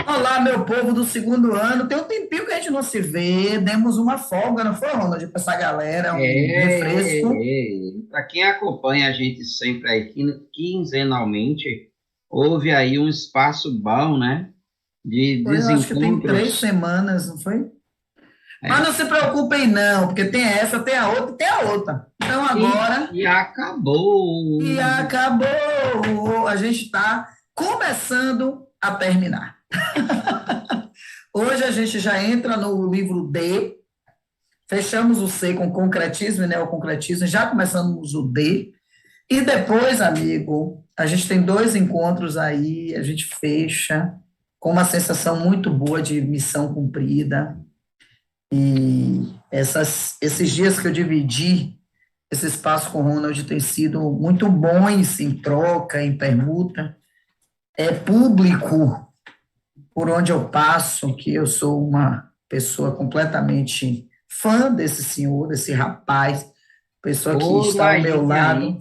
Olá, meu povo do segundo ano. Tem um tempinho que a gente não se vê, demos uma folga, não foi, Ronald? Para essa galera, um refresco. Para quem acompanha a gente sempre aí quinzenalmente, houve aí um espaço bom, né, de Foi, eu acho que tem três desencontros. semanas, não foi? Mas não É, se preocupem, não, porque tem essa, tem a outra e tem a outra. Então agora, e acabou. e acabou! A gente está começando a terminar. Hoje a gente já entra no livro D, fechamos o C com concretismo e neoconcretismo, já começamos o D. E depois, amigo, a gente tem dois encontros aí, a gente fecha com uma sensação muito boa de missão cumprida. E esses dias que eu dividi esse espaço com o Ronald têm sido muito bons em troca, em permuta. É público por onde eu passo que eu sou uma pessoa completamente fã desse senhor, desse rapaz, pessoa que Pô, está ao meu imagine lado. aí,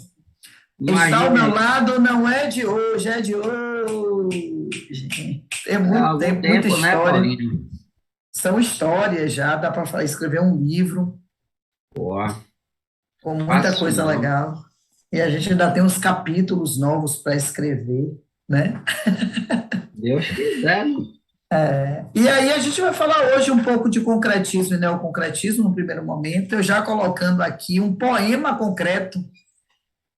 Está ao imagine meu aí. lado não é de hoje, é de hoje. Tem É muito algum tempo, muita tempo, né, história. Paulinho? São histórias já, dá para escrever um livro Pô, com muita fácil coisa não. legal. E a gente ainda tem uns capítulos novos para escrever, né? Deus quiser, né? E aí a gente vai falar hoje um pouco de concretismo e neoconcretismo no primeiro momento, eu já colocando aqui um poema concreto,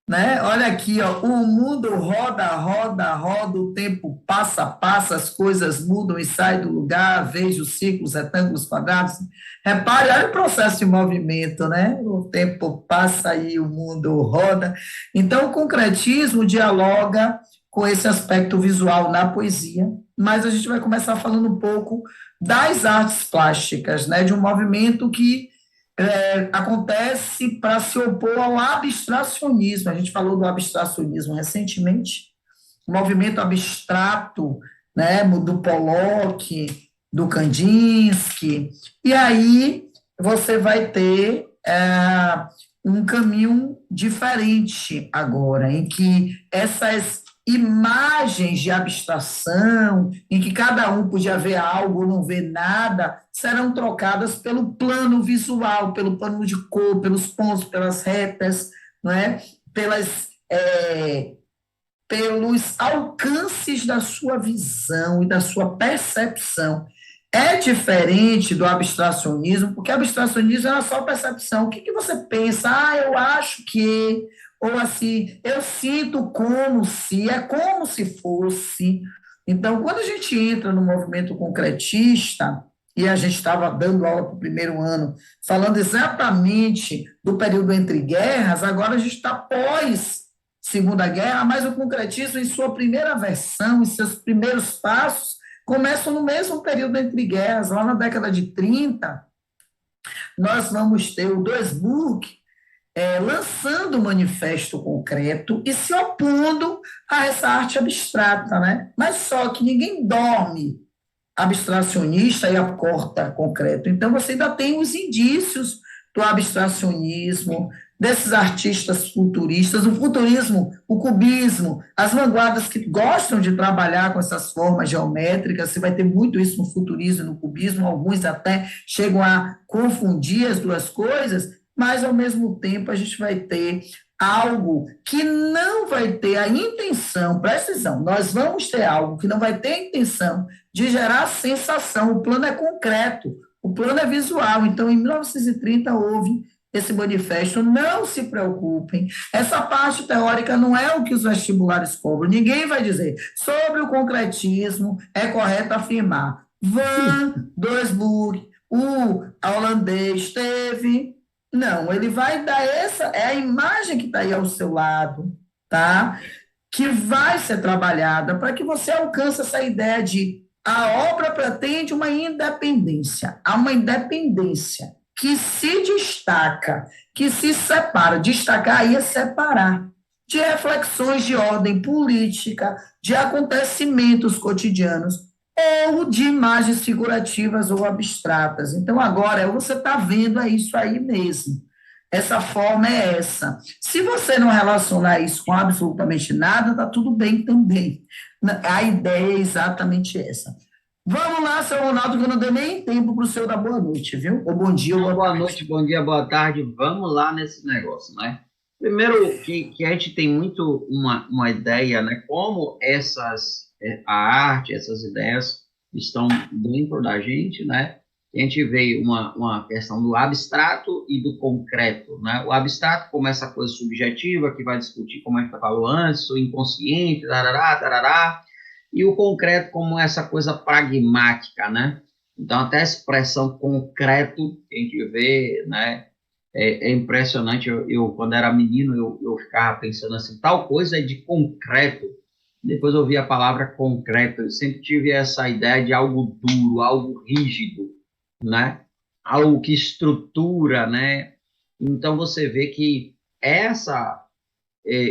né? Olha aqui, ó, o mundo roda, roda, roda, o tempo passa, passa, as coisas mudam e saem do lugar, vejo círculos, retângulos, quadrados. Repare, olha o processo de movimento, né? O tempo passa e o mundo roda. Então, o concretismo dialoga com esse aspecto visual na poesia, mas a gente vai começar falando um pouco das artes plásticas, né? De um movimento que acontece para se opor ao abstracionismo. A gente falou do abstracionismo recentemente, o movimento abstrato, né, do Pollock, do Kandinsky, e aí você vai ter um caminho diferente agora, em que essas imagens de abstração, em que cada um podia ver algo, não ver nada, serão trocadas pelo plano visual, pelo plano de cor, pelos pontos, pelas retas, não é? pelas pelos alcances da sua visão e da sua percepção. É diferente do abstracionismo, porque abstracionismo é só percepção. O que, que você pensa? Ah, eu acho que, ou assim, eu sinto como se, é como se fosse. Então, quando a gente entra no movimento concretista, e a gente estava dando aula para o primeiro ano, falando exatamente do período entre guerras, agora a gente está pós Segunda Guerra, mas o concretismo, em sua primeira versão, em seus primeiros passos, começam no mesmo período entre guerras, lá na década de 30, nós vamos ter o Duisburg lançando o manifesto concreto e se opondo a essa arte abstrata, né? Mas só que ninguém dorme abstracionista e acorta concreto. Então, você ainda tem os indícios do abstracionismo, desses artistas futuristas, o futurismo, o cubismo, as vanguardas que gostam de trabalhar com essas formas geométricas, você vai ter muito isso no futurismo e no cubismo, alguns até chegam a confundir as duas coisas, mas ao mesmo tempo a gente vai ter algo que não vai ter a intenção, presta atenção, nós vamos ter algo que não vai ter a intenção de gerar sensação. O plano é concreto, o plano é visual. Então, em 1930, houve esse manifesto. Não se preocupem, essa parte teórica não é o que os vestibulares cobram. Ninguém vai dizer sobre o concretismo, é correto afirmar. Van Doesburg, o holandês teve. Não, ele vai dar essa, é a imagem que está aí ao seu lado, tá? Que vai ser trabalhada para que você alcance essa ideia de a obra pretende uma independência, há uma independência que se destaca, que se separa, destacar aí é separar, de reflexões de ordem política, de acontecimentos cotidianos, ou de imagens figurativas ou abstratas. Então, agora, você está vendo é isso aí mesmo. Essa forma é essa. Se você não relacionar isso com absolutamente nada, está tudo bem também. A ideia é exatamente essa. Vamos lá, seu Ronaldo, que eu não dei nem tempo para o senhor dar boa noite, viu? Ou bom dia, ou Então, boa boa tarde. noite, bom dia, boa tarde. Vamos lá nesse negócio, né? Primeiro, que a gente tem muito uma ideia, né? Como a arte, essas ideias estão dentro da gente, né? A gente vê uma questão do abstrato e do concreto, né? O abstrato como essa coisa subjetiva, que vai discutir, como a gente falou antes, o inconsciente, tarará, tarará, e o concreto como essa coisa pragmática, né? Então, até a expressão concreto que a gente vê, né, é impressionante. Quando era menino, eu ficava pensando assim, tal coisa é de concreto. Depois eu ouvi a palavra concreto. Eu sempre tive essa ideia de algo duro, algo rígido, né? Algo que estrutura, né? Então, você vê que essa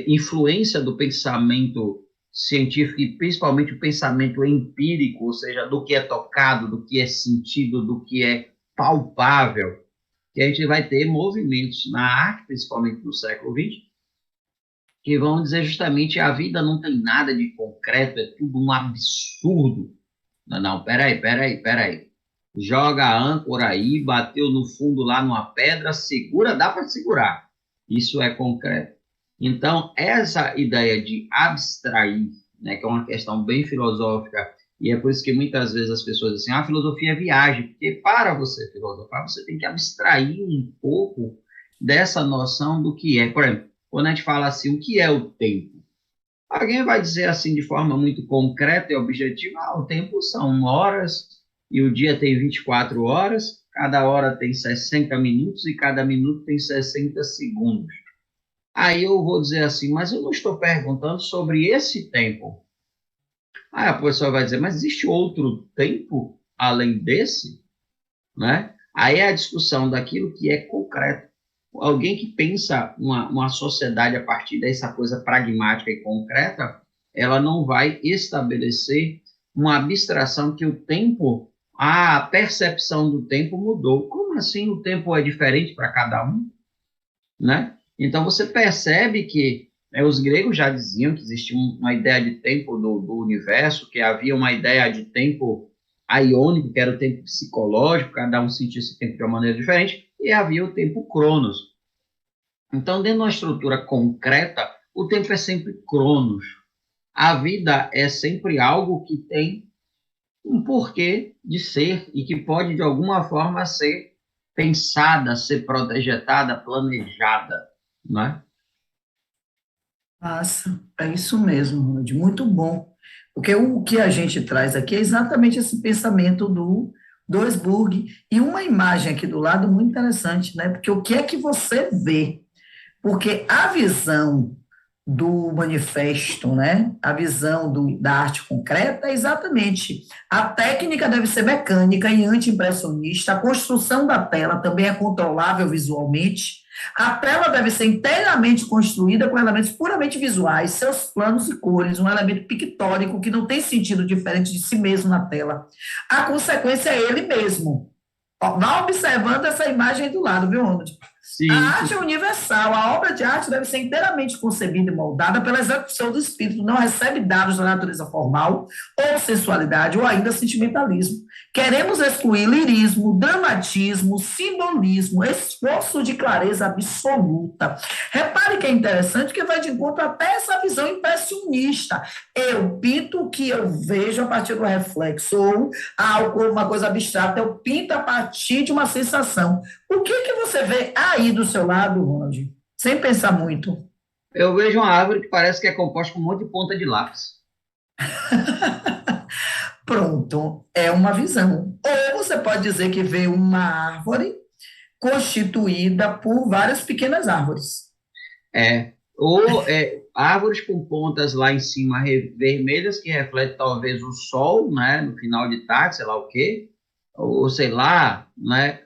influência do pensamento científico e principalmente o pensamento empírico, ou seja, do que é tocado, do que é sentido, do que é palpável, que a gente vai ter movimentos na arte, principalmente no século XX, que vão dizer justamente a vida não tem nada de concreto, é tudo um absurdo. Não, não, peraí. Joga a âncora aí, bateu no fundo lá numa pedra, segura, dá para segurar. Isso é concreto. Então, essa ideia de abstrair, né, que é uma questão bem filosófica, e é por isso que muitas vezes as pessoas dizem, a filosofia é viagem, porque para você filosofar, você tem que abstrair um pouco dessa noção do que é. Por exemplo, quando a gente fala assim, o que é o tempo? Alguém vai dizer assim de forma muito concreta e objetiva, o tempo são horas e o dia tem 24 horas, cada hora tem 60 minutos e cada minuto tem 60 segundos. Aí eu vou dizer assim, mas eu não estou perguntando sobre esse tempo. Aí a pessoa vai dizer, mas existe outro tempo além desse? Né? Aí é a discussão daquilo que é concreto. Alguém que pensa uma sociedade a partir dessa coisa pragmática e concreta, ela não vai estabelecer uma abstração que o tempo, a percepção do tempo mudou. Como assim o tempo é diferente para cada um? Né? Então você percebe que os gregos já diziam que existia uma ideia de tempo do universo, que havia uma ideia de tempo aiônico, que era o tempo psicológico, cada um sentia esse tempo de uma maneira diferente, e havia o tempo cronos. Então, dentro de uma estrutura concreta, o tempo é sempre cronos. A vida é sempre algo que tem um porquê de ser e que pode, de alguma forma, ser pensada, ser projetada, planejada, né? Massa, é isso mesmo, Ronald, muito bom. Porque o que a gente traz aqui é exatamente esse pensamento do Duisburg e uma imagem aqui do lado muito interessante, né? Porque o que é que você vê? Porque a visão do manifesto, né? A visão da arte concreta é exatamente a técnica deve ser mecânica e anti-impressionista, a construção da tela também é controlável visualmente, a tela deve ser inteiramente construída com elementos puramente visuais, seus planos e cores, um elemento pictórico que não tem sentido diferente de si mesmo na tela. A consequência é ele mesmo. Ó, vá observando essa imagem do lado, viu, Ronald? A Sim, arte é sim. universal, a obra de arte deve ser inteiramente concebida e moldada pela execução do espírito, não recebe dados da natureza formal, ou sensualidade, ou ainda sentimentalismo. Queremos excluir lirismo, dramatismo, simbolismo, esforço de clareza absoluta. Repare que é interessante que vai de encontro até essa visão impressionista. Eu pinto o que eu vejo a partir do reflexo, ou algo, uma coisa abstrata, eu pinto a partir de uma sensação. O que que você vê aí do seu lado, Ronald? Sem pensar muito. Eu vejo uma árvore que parece que é composta com um monte de ponta de lápis. Pronto, é uma visão. Ou você pode dizer que vê uma árvore constituída por várias pequenas árvores. Ou árvores com pontas lá em cima vermelhas que refletem talvez o sol, né, no final de tarde, sei lá o quê, ou sei lá, né,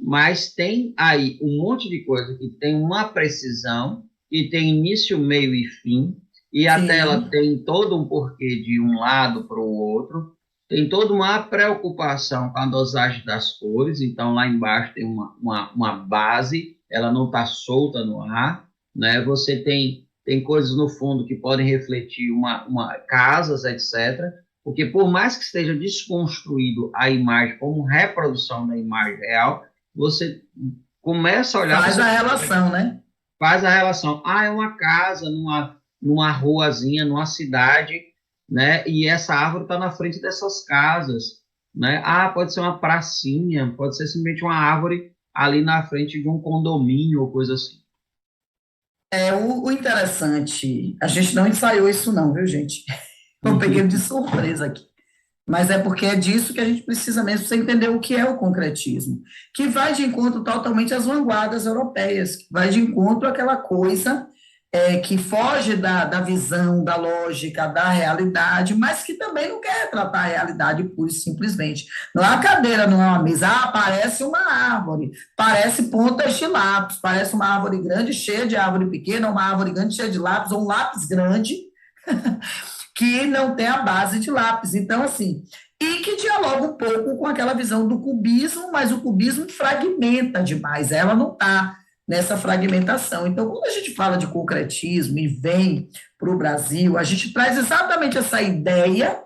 mas tem aí um monte de coisa que tem uma precisão, e tem início, meio e fim, e a tela Sim, tem todo um porquê de um lado para o outro, tem toda uma preocupação com a dosagem das cores, então lá embaixo tem uma base, ela não está solta no ar, né? Você tem coisas no fundo que podem refletir casas, etc. Porque por mais que esteja desconstruído a imagem como reprodução da imagem real, você começa a olhar, Faz você a relação, né? faz a relação. Ah, é uma casa numa ruazinha, numa cidade, né? E essa árvore está na frente dessas casas, né? Ah, pode ser uma pracinha, pode ser simplesmente uma árvore ali na frente de um condomínio ou coisa assim. O interessante, a gente não ensaiou isso não, viu, gente? Eu peguei de surpresa aqui. Mas é porque é disso que a gente precisa mesmo, para você entender o que é o concretismo, que vai de encontro totalmente às vanguardas europeias, que vai de encontro àquela coisa que foge da visão, da lógica, da realidade, mas que também não quer tratar a realidade pura e simplesmente. Não é uma cadeira, não é uma mesa. Ah, parece uma árvore, parece pontas de lápis, parece uma árvore grande cheia de árvore pequena, uma árvore grande cheia de lápis, ou um lápis grande que não tem a base de lápis. Então, assim, e que dialoga um pouco com aquela visão do cubismo, mas o cubismo fragmenta demais, ela não está nessa fragmentação. Então, quando a gente fala de concretismo e vem para o Brasil, a gente traz exatamente essa ideia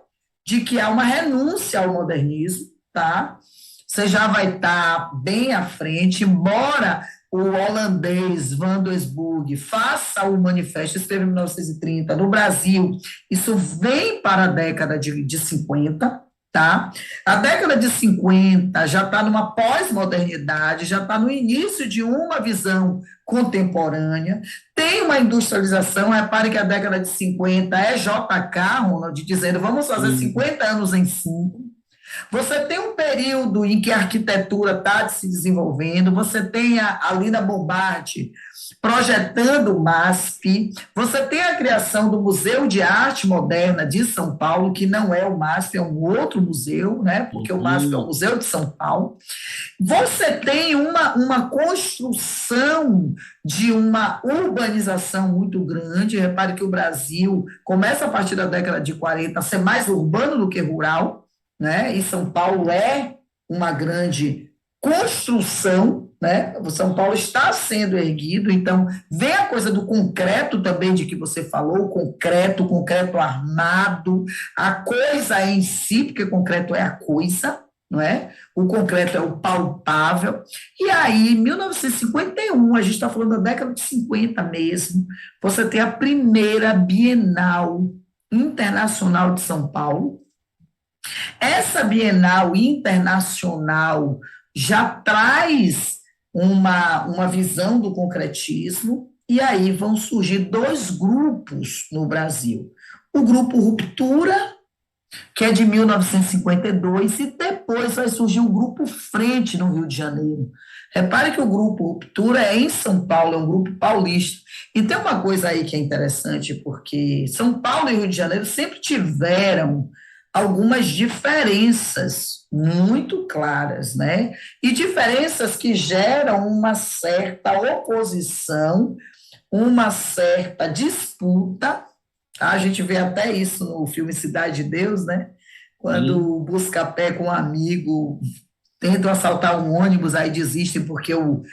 de que há uma renúncia ao modernismo, tá? Você já vai estar bem à frente, embora o holandês Van Doesburg faça o manifesto, escreve em 1930, no Brasil, isso vem para a década de 50, tá? A década de 50 já está numa pós-modernidade, já está no início de uma visão contemporânea, tem uma industrialização, repare que a década de 50 é JK, Ronald, dizendo vamos fazer Sim. 50 anos em 5. Você tem um período em que a arquitetura está se desenvolvendo, você tem a Lina Bombardi projetando o MASP, você tem a criação do Museu de Arte Moderna de São Paulo, que não é o MASP, é um outro museu, né? Porque o MASP é o Museu de São Paulo. Você tem uma construção de uma urbanização muito grande. Repare que o Brasil começa a partir da década de 40 a ser mais urbano do que rural, né? E São Paulo é uma grande construção, né? O São Paulo está sendo erguido, então vem a coisa do concreto também de que você falou, o concreto armado, a coisa em si, porque concreto é a coisa, não é? O concreto é o palpável. E aí, em 1951, a gente está falando da década de 50 mesmo, você tem a primeira Bienal Internacional de São Paulo. Essa Bienal Internacional já traz uma visão do concretismo, e aí vão surgir dois grupos no Brasil. O grupo Ruptura, que é de 1952, e depois vai surgir o Grupo Frente no Rio de Janeiro. Repare que o Grupo Ruptura é em São Paulo, é um grupo paulista. E tem uma coisa aí que é interessante, porque São Paulo e Rio de Janeiro sempre tiveram algumas diferenças muito claras, né? E diferenças que geram uma certa oposição, uma certa disputa. A gente vê até isso no filme Cidade de Deus, né? Sim. Quando o Buscapé com um amigo tentam assaltar um ônibus, aí desistem porque o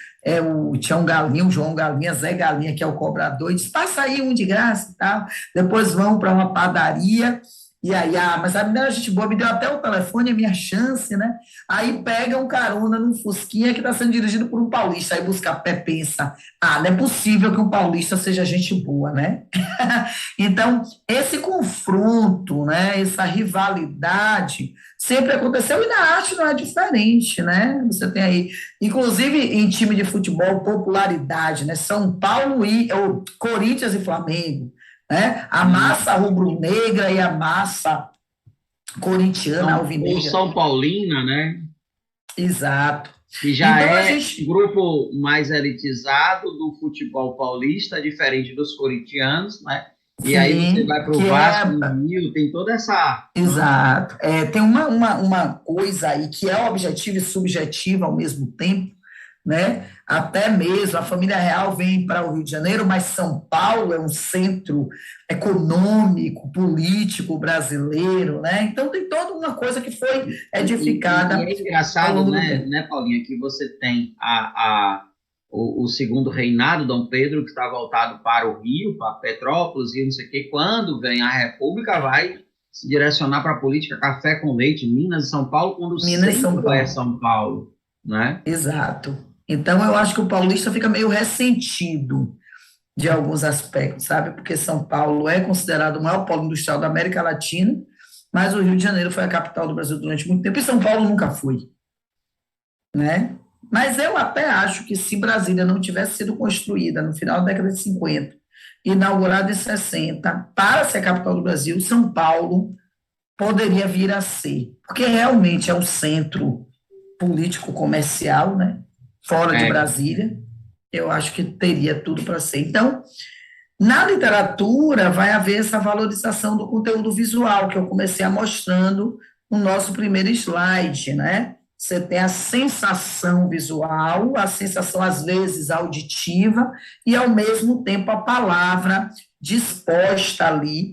Tião Galinha, o João Galinha, Zé Galinha, que é o cobrador, e diz, passa aí um de graça e tal. Depois vão para uma padaria, e aí, mas a menina, gente boa, me deu até o telefone, é minha chance, né? Aí pega um carona num Fusquinha que está sendo dirigido por um paulista, aí Buscapé pensa, não é possível que um paulista seja gente boa, né? Então, esse confronto, né, essa rivalidade sempre aconteceu e na arte não é diferente, né? Você tem aí, inclusive em time de futebol, popularidade, né? São Paulo ou Corinthians e Flamengo, né? A massa rubro-negra e a massa corintiana, Ou alvinegra. São Paulina, né? Exato. Que já Então a é gente grupo mais elitizado do futebol paulista, diferente dos corintianos, né? E aí você sim, vai para o que Vasco é no Rio, tem toda essa, né? exato. Tem uma coisa aí que é objetiva e subjetiva ao mesmo tempo, né? Até mesmo a família real vem para o Rio de Janeiro, mas São Paulo é um centro econômico, político brasileiro, né? Então tem toda uma coisa que foi E edificada é ao engraçado, longo do né, tempo. né, Paulinha, que você tem o segundo reinado, Dom Pedro, que está voltado para o Rio, para Petrópolis e não sei o quê. Quando vem a República, vai. se direcionar para a política café com leite, Minas e São Paulo, quando o Minas e São centro é Paulo. São Paulo, né? Exato. Então, eu acho que o paulista fica meio ressentido de alguns aspectos, sabe? Porque São Paulo é considerado o maior polo industrial da América Latina, mas o Rio de Janeiro foi a capital do Brasil durante muito tempo e São Paulo nunca foi, né? Mas eu até acho que se Brasília não tivesse sido construída no final da década de 50, inaugurada em 60, para ser a capital do Brasil, São Paulo poderia vir a ser, porque realmente é um centro político comercial, né? Fora de É, Brasília, eu acho que teria tudo para ser. Então, na literatura, vai haver essa valorização do conteúdo visual, que eu comecei a mostrando no nosso primeiro slide, né? Você tem a sensação visual, a sensação, às vezes, auditiva, e, ao mesmo tempo, a palavra disposta ali,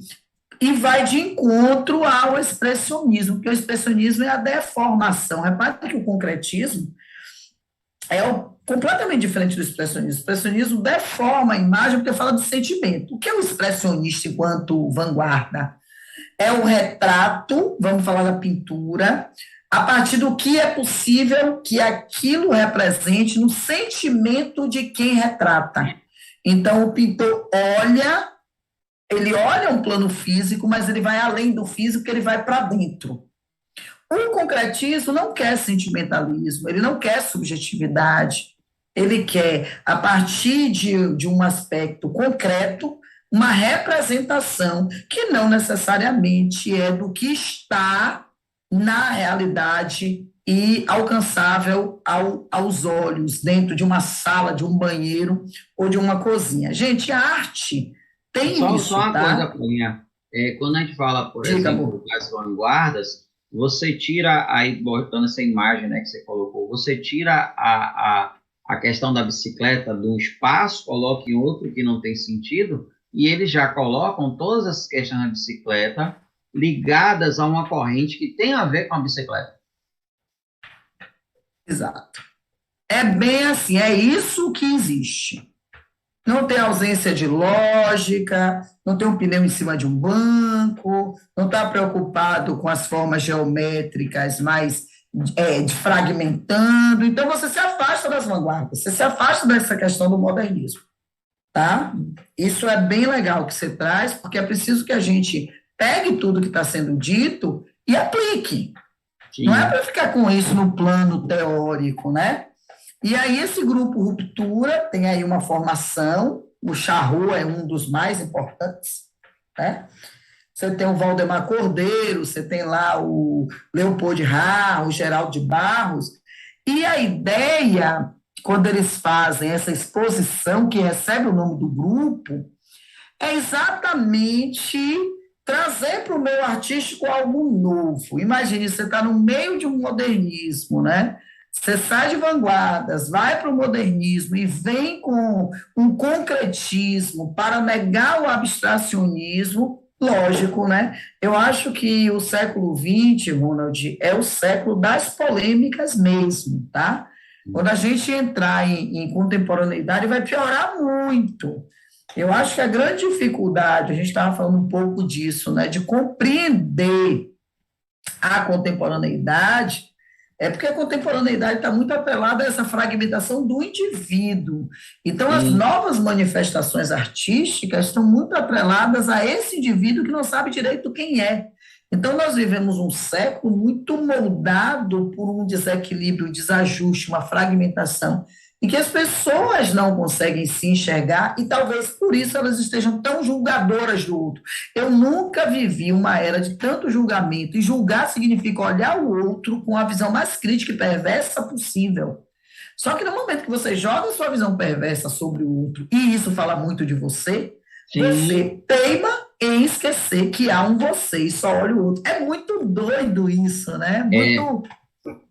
e vai de encontro ao expressionismo, porque o expressionismo é a deformação. Repare que o concretismo completamente diferente do expressionismo. O expressionismo deforma a imagem porque fala do sentimento. O que é o expressionista enquanto vanguarda? É o retrato, vamos falar da pintura, a partir do que é possível que aquilo represente no sentimento de quem retrata. Então, o pintor olha, ele olha um plano físico, mas ele vai além do físico, ele vai para dentro. O concretismo não quer sentimentalismo, ele não quer subjetividade, ele quer, a partir de um aspecto concreto, uma representação que não necessariamente é do que está na realidade e alcançável aos olhos, dentro de uma sala, de um banheiro ou de uma cozinha. Gente, a arte tem só isso, uma coisa, tá? Paulinha. Quando a gente fala, por Diga, exemplo, amor. das vanguardas, você tira, aí, botando essa imagem, né, que você colocou, você tira a questão da bicicleta de um espaço, coloca em outro que não tem sentido, e eles já colocam todas as questões da bicicleta ligadas a uma corrente que tem a ver com a bicicleta. Exato. É bem assim, é isso que existe. Não tem ausência de lógica, não tem um pneu em cima de um banco, não está preocupado com as formas geométricas mais fragmentando. Então, você se afasta das vanguardas, você se afasta dessa questão do modernismo, tá? Isso é bem legal que você traz, porque é preciso que a gente pegue tudo que está sendo dito e aplique. Não é Sim. para ficar com isso no plano teórico, né? E aí esse grupo Ruptura tem aí uma formação, o Charrua é um dos mais importantes, né? Você tem o Valdemar Cordeiro, você tem lá o Leopold Ra, o Geraldo de Barros, e a ideia, quando eles fazem essa exposição que recebe o nome do grupo, é exatamente trazer para o meio artístico algo novo. Imagine, você está no meio de um modernismo, né? Você sai de vanguardas, vai para o modernismo e vem com um concretismo para negar o abstracionismo, lógico, né? Eu acho que o século XX, Ronald, é o século das polêmicas mesmo, tá? Quando a gente entrar em contemporaneidade, vai piorar muito. Eu acho que a grande dificuldade, a gente estava falando um pouco disso, né, de compreender a contemporaneidade, é porque a contemporaneidade está muito atrelada a essa fragmentação do indivíduo. Então, as Sim. novas manifestações artísticas estão muito atreladas a esse indivíduo que não sabe direito quem é. Então, nós vivemos um século muito moldado por um desequilíbrio, um desajuste, uma fragmentação, em que as pessoas não conseguem se enxergar e talvez por isso elas estejam tão julgadoras do outro. Eu nunca vivi uma era de tanto julgamento, e julgar significa olhar o outro com a visão mais crítica e perversa possível. Só que no momento que você joga sua visão perversa sobre o outro, e isso fala muito de você, Sim. você teima em esquecer que há um você e só olha o outro. É muito doido isso, né? É, Muito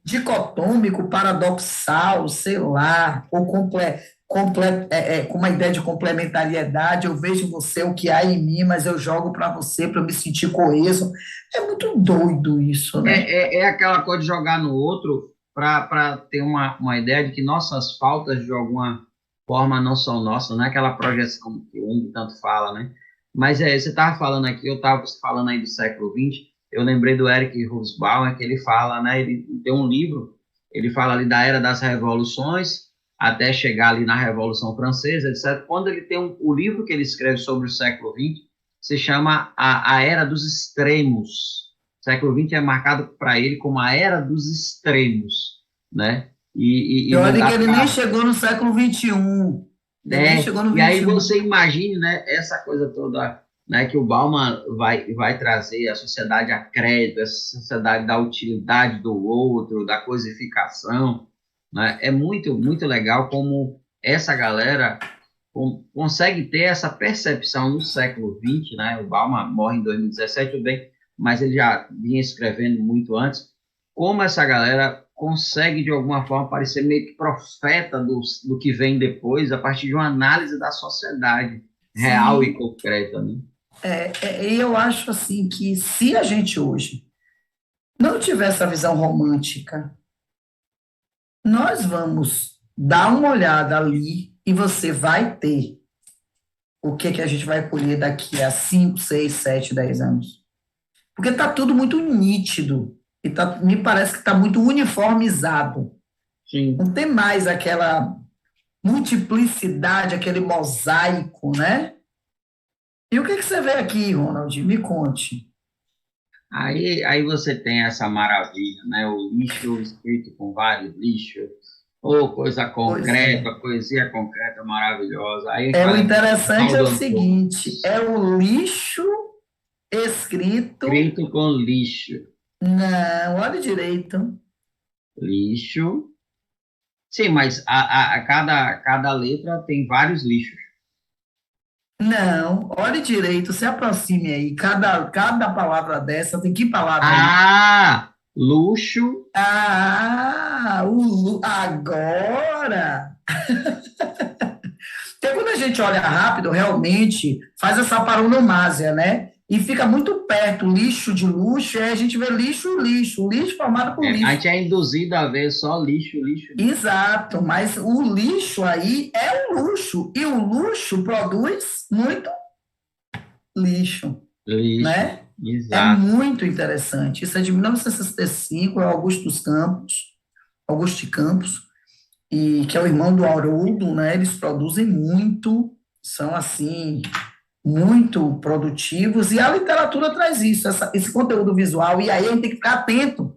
dicotômico, paradoxal, sei lá, ou com uma ideia de complementariedade, eu vejo em você o que há em mim, mas eu jogo para você para eu me sentir coeso. É muito doido isso, né? é aquela coisa de jogar no outro para ter uma ideia de que nossas faltas, de alguma forma, não são nossas, não é aquela projeção que o Jung tanto fala, né? Mas você estava falando aqui, eu estava falando aí do século XX, eu lembrei do Eric Hobsbawm, que ele fala, né, ele tem um livro, ele fala ali da era das revoluções, até chegar ali na Revolução Francesa, etc. Quando ele tem o livro que ele escreve sobre o século XX, se chama a Era dos Extremos. O século XX é marcado para ele como a Era dos Extremos, né? E Não olha dá que ele nem para... chegou no século XXI. Ele nem chegou no E aí 21. você imagine, né, essa coisa toda, né, que o Bauman vai trazer a sociedade a crédito, a sociedade da utilidade do outro, da coisificação, né? É muito legal como essa galera consegue ter essa percepção no século XX, né? O Bauman morre em 2017, tudo bem, mas ele já vinha escrevendo muito antes, como essa galera consegue, de alguma forma, parecer meio que profeta do que vem depois, a partir de uma análise da sociedade real e Sim, concreta, né? e eu acho assim que se a gente hoje não tiver essa visão romântica, nós vamos dar uma olhada ali e você vai ter o que que a gente vai colher daqui a 5, 6, 7, 10 anos. Porque está tudo muito nítido e me parece que está muito uniformizado. Sim. Não tem mais aquela multiplicidade, aquele mosaico, né? E o que que você vê aqui, Ronald? Me conte. Aí você tem essa maravilha, né? O lixo escrito com vários lixos, ou coisa Pois é. concreta, poesia concreta maravilhosa. Aí O vai lembrar do interessante é Paulo o Antônio. seguinte: é o lixo escrito. Escrito com lixo. Não, olha direito. Lixo. Sim, mas cada letra tem vários lixos. Não, olhe direito, se aproxime aí. Cada palavra dessa tem que palavra aí? Ah! Luxo. Agora! Porque quando a gente olha rápido, realmente faz essa paronomásia, né? E fica muito perto, lixo de luxo, e aí a gente vê lixo formado por A lixo. gente é induzido a ver só lixo, lixo, lixo. Exato, mas o lixo aí é o luxo, e o luxo produz muito lixo, Lixo. né? É Exato. muito interessante. Isso é de 1965, é o Augusto de Campos, e que é o irmão do Haroldo, né? Eles produzem muito, são assim muito produtivos, e a literatura traz isso, esse conteúdo visual, e aí a gente tem que ficar atento,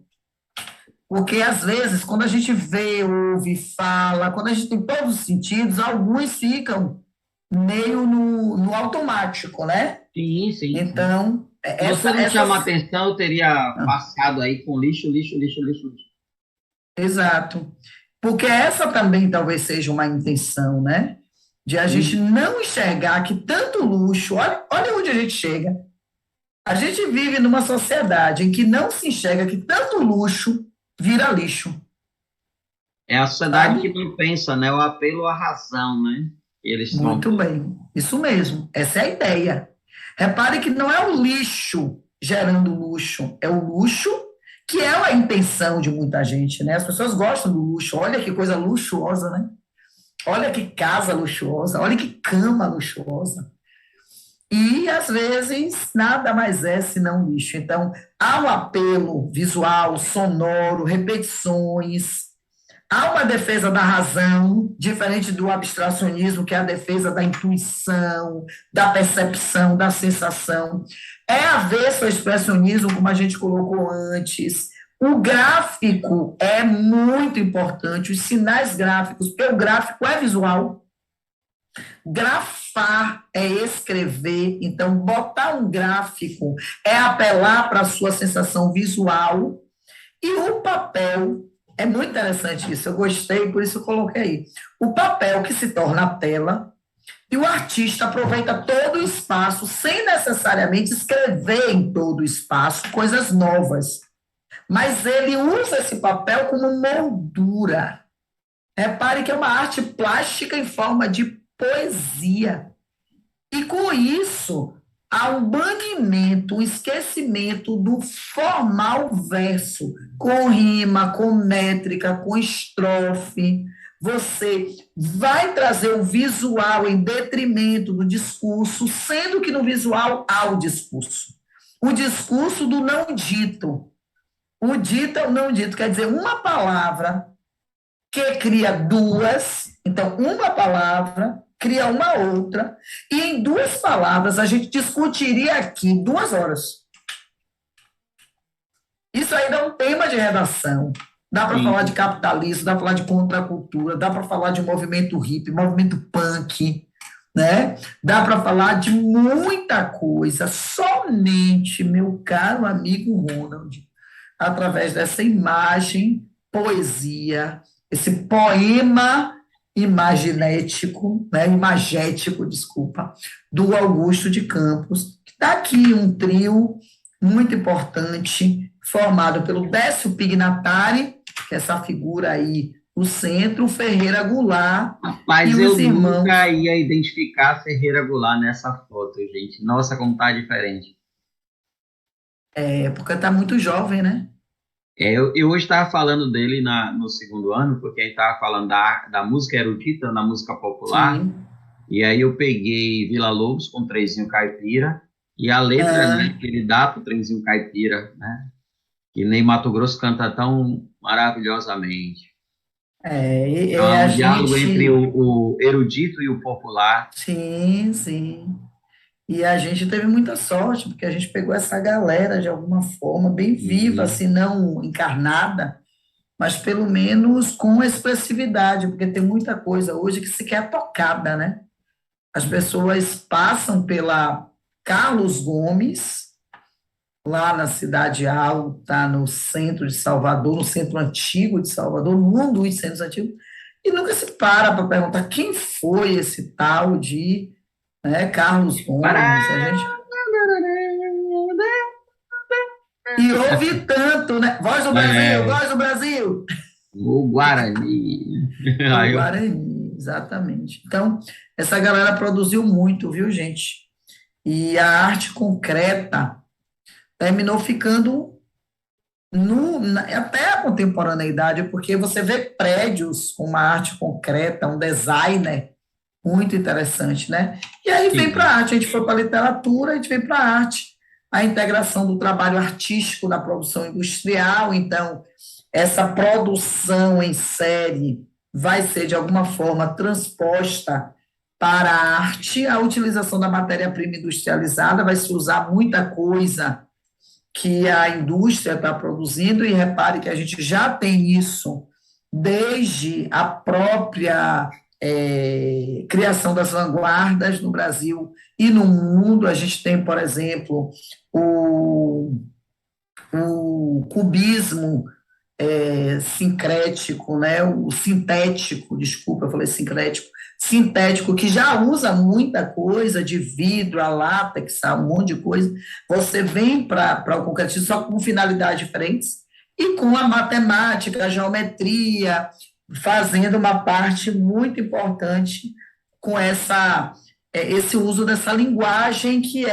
porque às vezes, quando a gente vê, ouve, fala, quando a gente tem todos os sentidos, alguns ficam meio no automático, né? Sim, sim, sim. Então, Se você não chamar essas. atenção, eu teria passado aí com lixo, lixo, lixo, lixo, lixo. Exato. Porque essa também talvez seja uma intenção, né? De a gente Sim. não enxergar que tanto luxo, olha onde a gente chega. A gente vive numa sociedade em que não se enxerga que tanto luxo vira lixo, É a sociedade sabe? que não pensa, né? O apelo à razão, né? Eles estão Muito tendo. bem, isso mesmo, essa é a ideia. Repare que não é o lixo gerando luxo, é o luxo que é a intenção de muita gente, né? As pessoas gostam do luxo, olha que coisa luxuosa, né? Olha que casa luxuosa, olha que cama luxuosa. E, às vezes, nada mais é senão lixo. Então, há um apelo visual, sonoro, repetições, há uma defesa da razão, diferente do abstracionismo, que é a defesa da intuição, da percepção, da sensação. É avesso ao expressionismo, como a gente colocou antes. O gráfico é muito importante, os sinais gráficos, porque o gráfico é visual. Grafar é escrever, então botar um gráfico é apelar para a sua sensação visual, e o papel, é muito interessante isso, eu gostei, por isso eu coloquei aí. O papel que se torna a tela, e o artista aproveita todo o espaço, sem necessariamente escrever em todo o espaço coisas novas, mas ele usa esse papel como moldura. Repare que é uma arte plástica em forma de poesia. E com isso, há um banimento, um esquecimento do formal verso, com rima, com métrica, com estrofe. Você vai trazer um visual em detrimento do discurso, sendo que no visual há o discurso. O discurso do não dito. O dito é o não dito, quer dizer, uma palavra que cria duas, então uma palavra cria uma outra, e em duas palavras a gente discutiria aqui 2 horas. Isso aí dá um tema de redação. Dá para falar de Sim. capitalismo, dá para falar de contracultura, dá para falar de movimento hippie, movimento punk, né? Dá para falar de muita coisa, somente, meu caro amigo Ronald, através dessa imagem, poesia, esse poema imaginético, né, imagético, desculpa, do Augusto de Campos, que está aqui um trio muito importante, formado pelo Décio Pignatari, que é essa figura aí no centro, o Ferreira Goulart e Rapaz, eu os irmãos. nunca ia identificar Ferreira Goulart nessa foto, gente. Nossa, como tá diferente. Porque está muito jovem, né? Eu hoje estava falando dele no segundo ano, porque a gente estava falando da música erudita, da música popular, Sim. e aí eu peguei Villa-Lobos com Trenzinho Caipira, e a letra, né, Ah, que ele dá pro Trenzinho Caipira, né, que nem Mato Grosso canta tão maravilhosamente. Então é a um diálogo entre gente. o erudito e o popular. Sim, sim. E a gente teve muita sorte, porque a gente pegou essa galera de alguma forma bem viva, Uhum. se não encarnada, mas pelo menos com expressividade, porque tem muita coisa hoje que se quer tocada, né? As pessoas passam pela Carlos Gomes, lá na Cidade Alta, no centro de Salvador, no centro antigo de Salvador, num dos centros antigos, e nunca se para perguntar quem foi esse tal de, né, Carlos Gomes. A Pará! gente e ouve tanto, né? É, Voz do Brasil. o Guarani. O Aí eu, Guarani, exatamente. Então, essa galera produziu muito, viu, gente? E a arte concreta terminou ficando até a contemporaneidade, porque você vê prédios com uma arte concreta, um designer muito interessante, né? E aí vem para a sim. arte, a gente foi para a literatura, a gente vem para a arte, a integração do trabalho artístico na produção industrial, então, essa produção em série vai ser, de alguma forma, transposta para a arte, a utilização da matéria-prima industrializada, vai se usar muita coisa que a indústria está produzindo, e repare que a gente já tem isso desde a própria criação das vanguardas no Brasil e no mundo. A gente tem, por exemplo, o, o cubismo sincrético, né? O sintético, desculpa, eu falei sincrético, sintético, que já usa muita coisa de vidro, a látex, um monte de coisa. Você vem para o concretismo só com finalidades diferentes e com a matemática, a geometria, fazendo uma parte muito importante com esse uso dessa linguagem que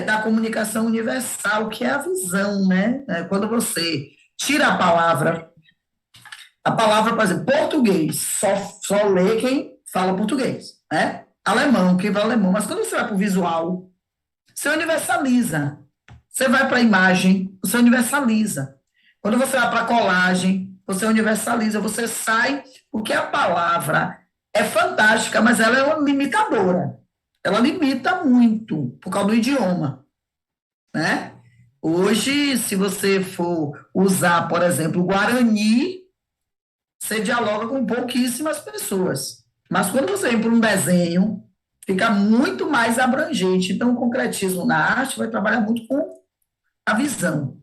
da comunicação universal, que é a visão, né? Quando você tira a palavra, por exemplo, português, só lê quem fala português, né? Alemão, quem fala alemão. Mas quando você vai para o visual, você universaliza. Você vai para a imagem, você universaliza. Quando você vai para a colagem, você universaliza. Você sai, porque a palavra é fantástica, mas ela é uma limitadora. Ela limita muito por causa do idioma, né? Hoje, se você for usar, por exemplo, o Guarani, você dialoga com pouquíssimas pessoas. Mas quando você vem para um desenho, fica muito mais abrangente. Então, o concretismo na arte vai trabalhar muito com a visão.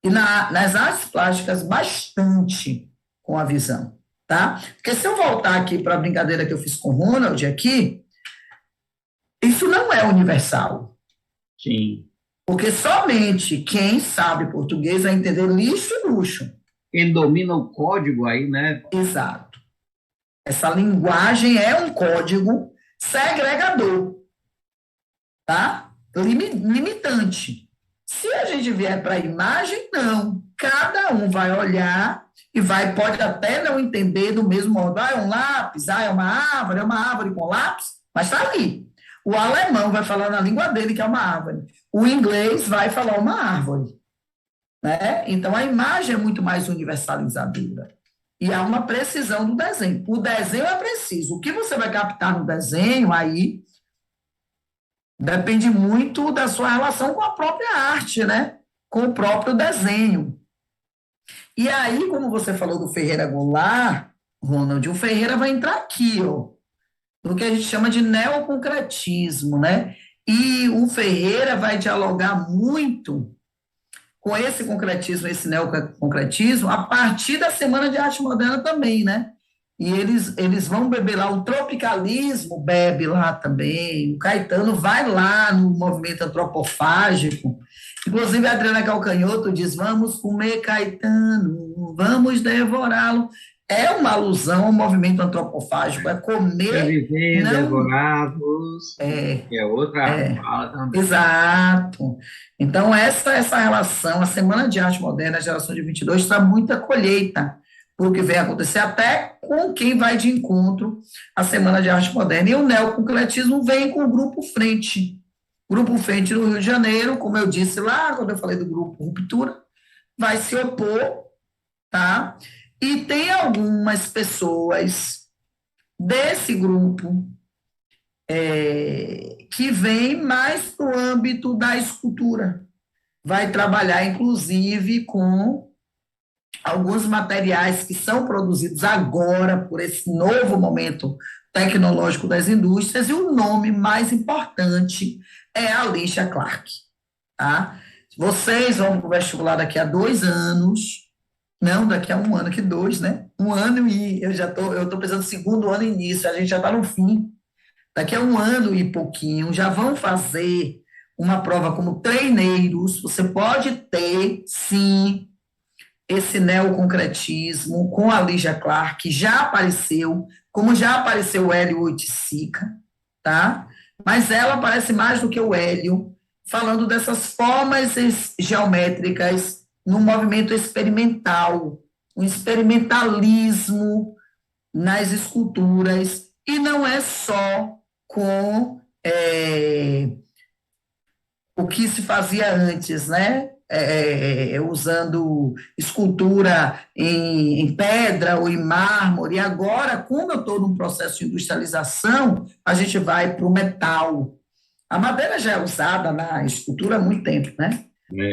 E nas artes plásticas, bastante com a visão. Tá? Porque se eu voltar aqui para a brincadeira que eu fiz com o Ronald aqui, isso não é universal. Sim. Porque somente quem sabe português vai entender lixo e luxo. Quem domina o código aí, né? Exato. Essa linguagem é um código segregador, tá? Limitante. Se a gente vier para a imagem, não. Cada um vai olhar e pode até não entender do mesmo modo, é um lápis, é uma árvore com lápis, mas está ali. O alemão vai falar na língua dele que é uma árvore. O inglês vai falar uma árvore, né? Então, a imagem é muito mais universalizadora. E há uma precisão do desenho. O desenho é preciso. O que você vai captar no desenho, aí, depende muito da sua relação com a própria arte, né? Com o próprio desenho. E aí, como você falou do Ferreira Goulart, Ronald, o Ferreira vai entrar aqui, ó, no que a gente chama de neoconcretismo, né? E o Ferreira vai dialogar muito com esse concretismo, esse neoconcretismo, a partir da Semana de Arte Moderna também, né? E eles vão beber lá, o tropicalismo bebe lá também, o Caetano vai lá no movimento antropofágico, inclusive a Adriana Calcanhoto diz, vamos comer Caetano, vamos devorá-lo, é uma alusão ao movimento antropofágico, é Quer comer, viver, não devorados, que é outra fala também. exato. Então, essa relação, a Semana de Arte Moderna, a geração de 22, está muita colheita para o que vem acontecer, até com quem vai de encontro à Semana de Arte Moderna. E o neoconcretismo vem com o Grupo Frente. Grupo Frente no Rio de Janeiro, como eu disse lá, quando eu falei do Grupo Ruptura, vai se opor, tá? E tem algumas pessoas desse grupo que vem mais para o âmbito da escultura. Vai trabalhar, inclusive, com alguns materiais que são produzidos agora por esse novo momento tecnológico das indústrias, e o nome mais importante é a Alicia Clark. Tá? Vocês vão para o vestibular daqui a 2 anos, não, daqui a 1 ano, que 2, né? 1 ano e eu estou pensando segundo ano início, a gente já está no fim. Daqui a 1 ano e pouquinho, já vão fazer uma prova como treineiros. Você pode ter, sim, esse neoconcretismo com a Lígia Clark, que já apareceu, como já apareceu o Hélio Oiticica, tá? Mas ela aparece mais do que o Hélio, falando dessas formas geométricas no movimento experimental, um experimentalismo nas esculturas, e não é só com o que se fazia antes, né? Usando escultura em pedra ou em mármore. E agora, como eu estou num processo de industrialização, a gente vai para o metal. A madeira já é usada na escultura há muito tempo, né?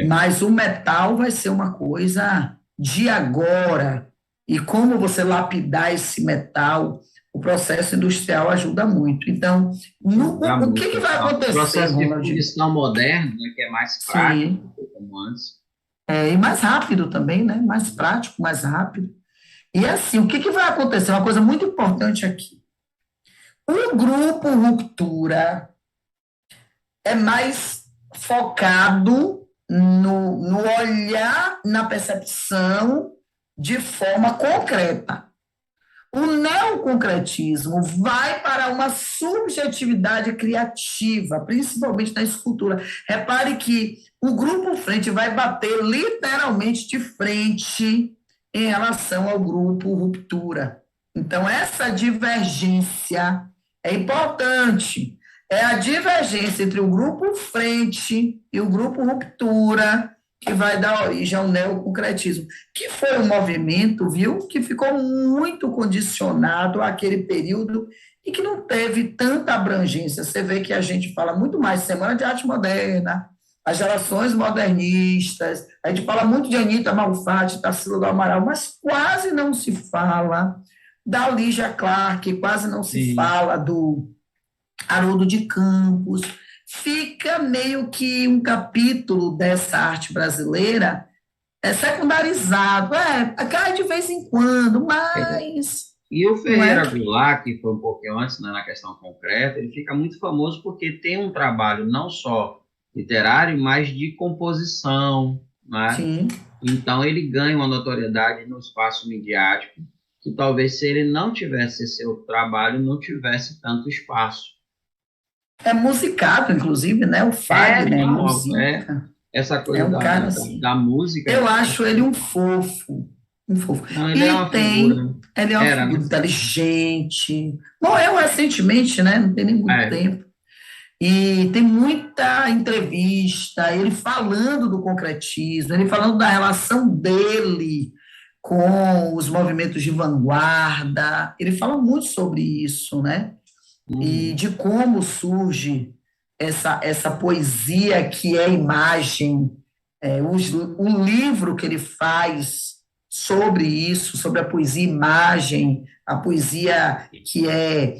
Mas o metal vai ser uma coisa de agora. E como você lapidar esse metal, o processo industrial ajuda muito. Então, o que vai acontecer? O processo de fundição moderno, né, que é mais prático, como antes. E mais rápido também, né? Mais prático, mais rápido. E assim, o que vai acontecer? Uma coisa muito importante aqui. O grupo Ruptura é mais focado no olhar, na percepção de forma concreta. O neoconcretismo vai para uma subjetividade criativa, principalmente na escultura. Repare que o Grupo Frente vai bater literalmente de frente em relação ao Grupo Ruptura. Então, essa divergência é importante. É a divergência entre o Grupo Frente e o Grupo Ruptura que vai dar origem ao neoconcretismo, que foi um movimento, viu, que ficou muito condicionado àquele período e que não teve tanta abrangência. Você vê que a gente fala muito mais Semana de Arte Moderna, as gerações modernistas, a gente fala muito de Anita Malfatti, Tarsila do Amaral, mas quase não se fala da Lígia Clark, quase não se fala do Haroldo de Campos. Fica meio que um capítulo dessa arte brasileira secundarizado, cai de vez em quando, mas... E o Ferreira Goulart, que foi um pouquinho antes, né, na questão concreta, ele fica muito famoso porque tem um trabalho não só literário, mas de composição, né? Sim. Então ele ganha uma notoriedade no espaço midiático, que talvez se ele não tivesse esse seu trabalho, não tivesse tanto espaço. É musicado, inclusive, né? O Fagner, música. Essa coisa um cara assim. da música. Eu acho ele um fofo, um fofo. Não, ele é E uma figura. ele é uma Era, né? figura inteligente, morreu recentemente, né? Não tem nem muito É. tempo. E tem muita entrevista, ele falando do concretismo, ele falando da relação dele com os movimentos de vanguarda, ele fala muito sobre isso, né? E Uhum. de como surge essa poesia que é imagem, o livro que ele faz sobre isso, sobre a poesia imagem, a poesia que é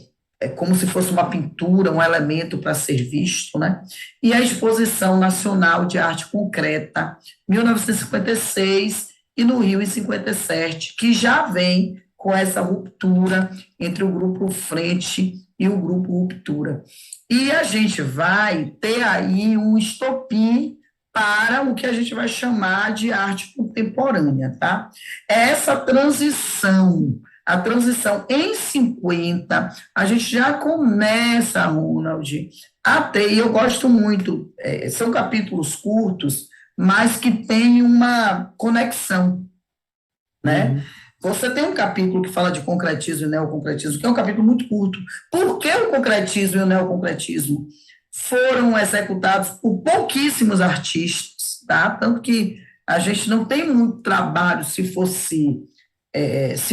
como se fosse uma pintura, um elemento para ser visto, né? E a Exposição Nacional de Arte Concreta, 1956, e no Rio em 57, que já vem com essa ruptura entre o grupo Frente e o grupo Ruptura. E a gente vai ter aí um estopim para o que a gente vai chamar de arte contemporânea, tá? É essa transição, a transição em 50, a gente já começa, Ronald, a ter, e eu gosto muito, são capítulos curtos, mas que têm uma conexão, né? Uhum. Você tem um capítulo que fala de concretismo e neoconcretismo, que é um capítulo muito curto. Por que o concretismo e o neoconcretismo foram executados por pouquíssimos artistas, tá? Tanto que a gente não tem muito trabalho se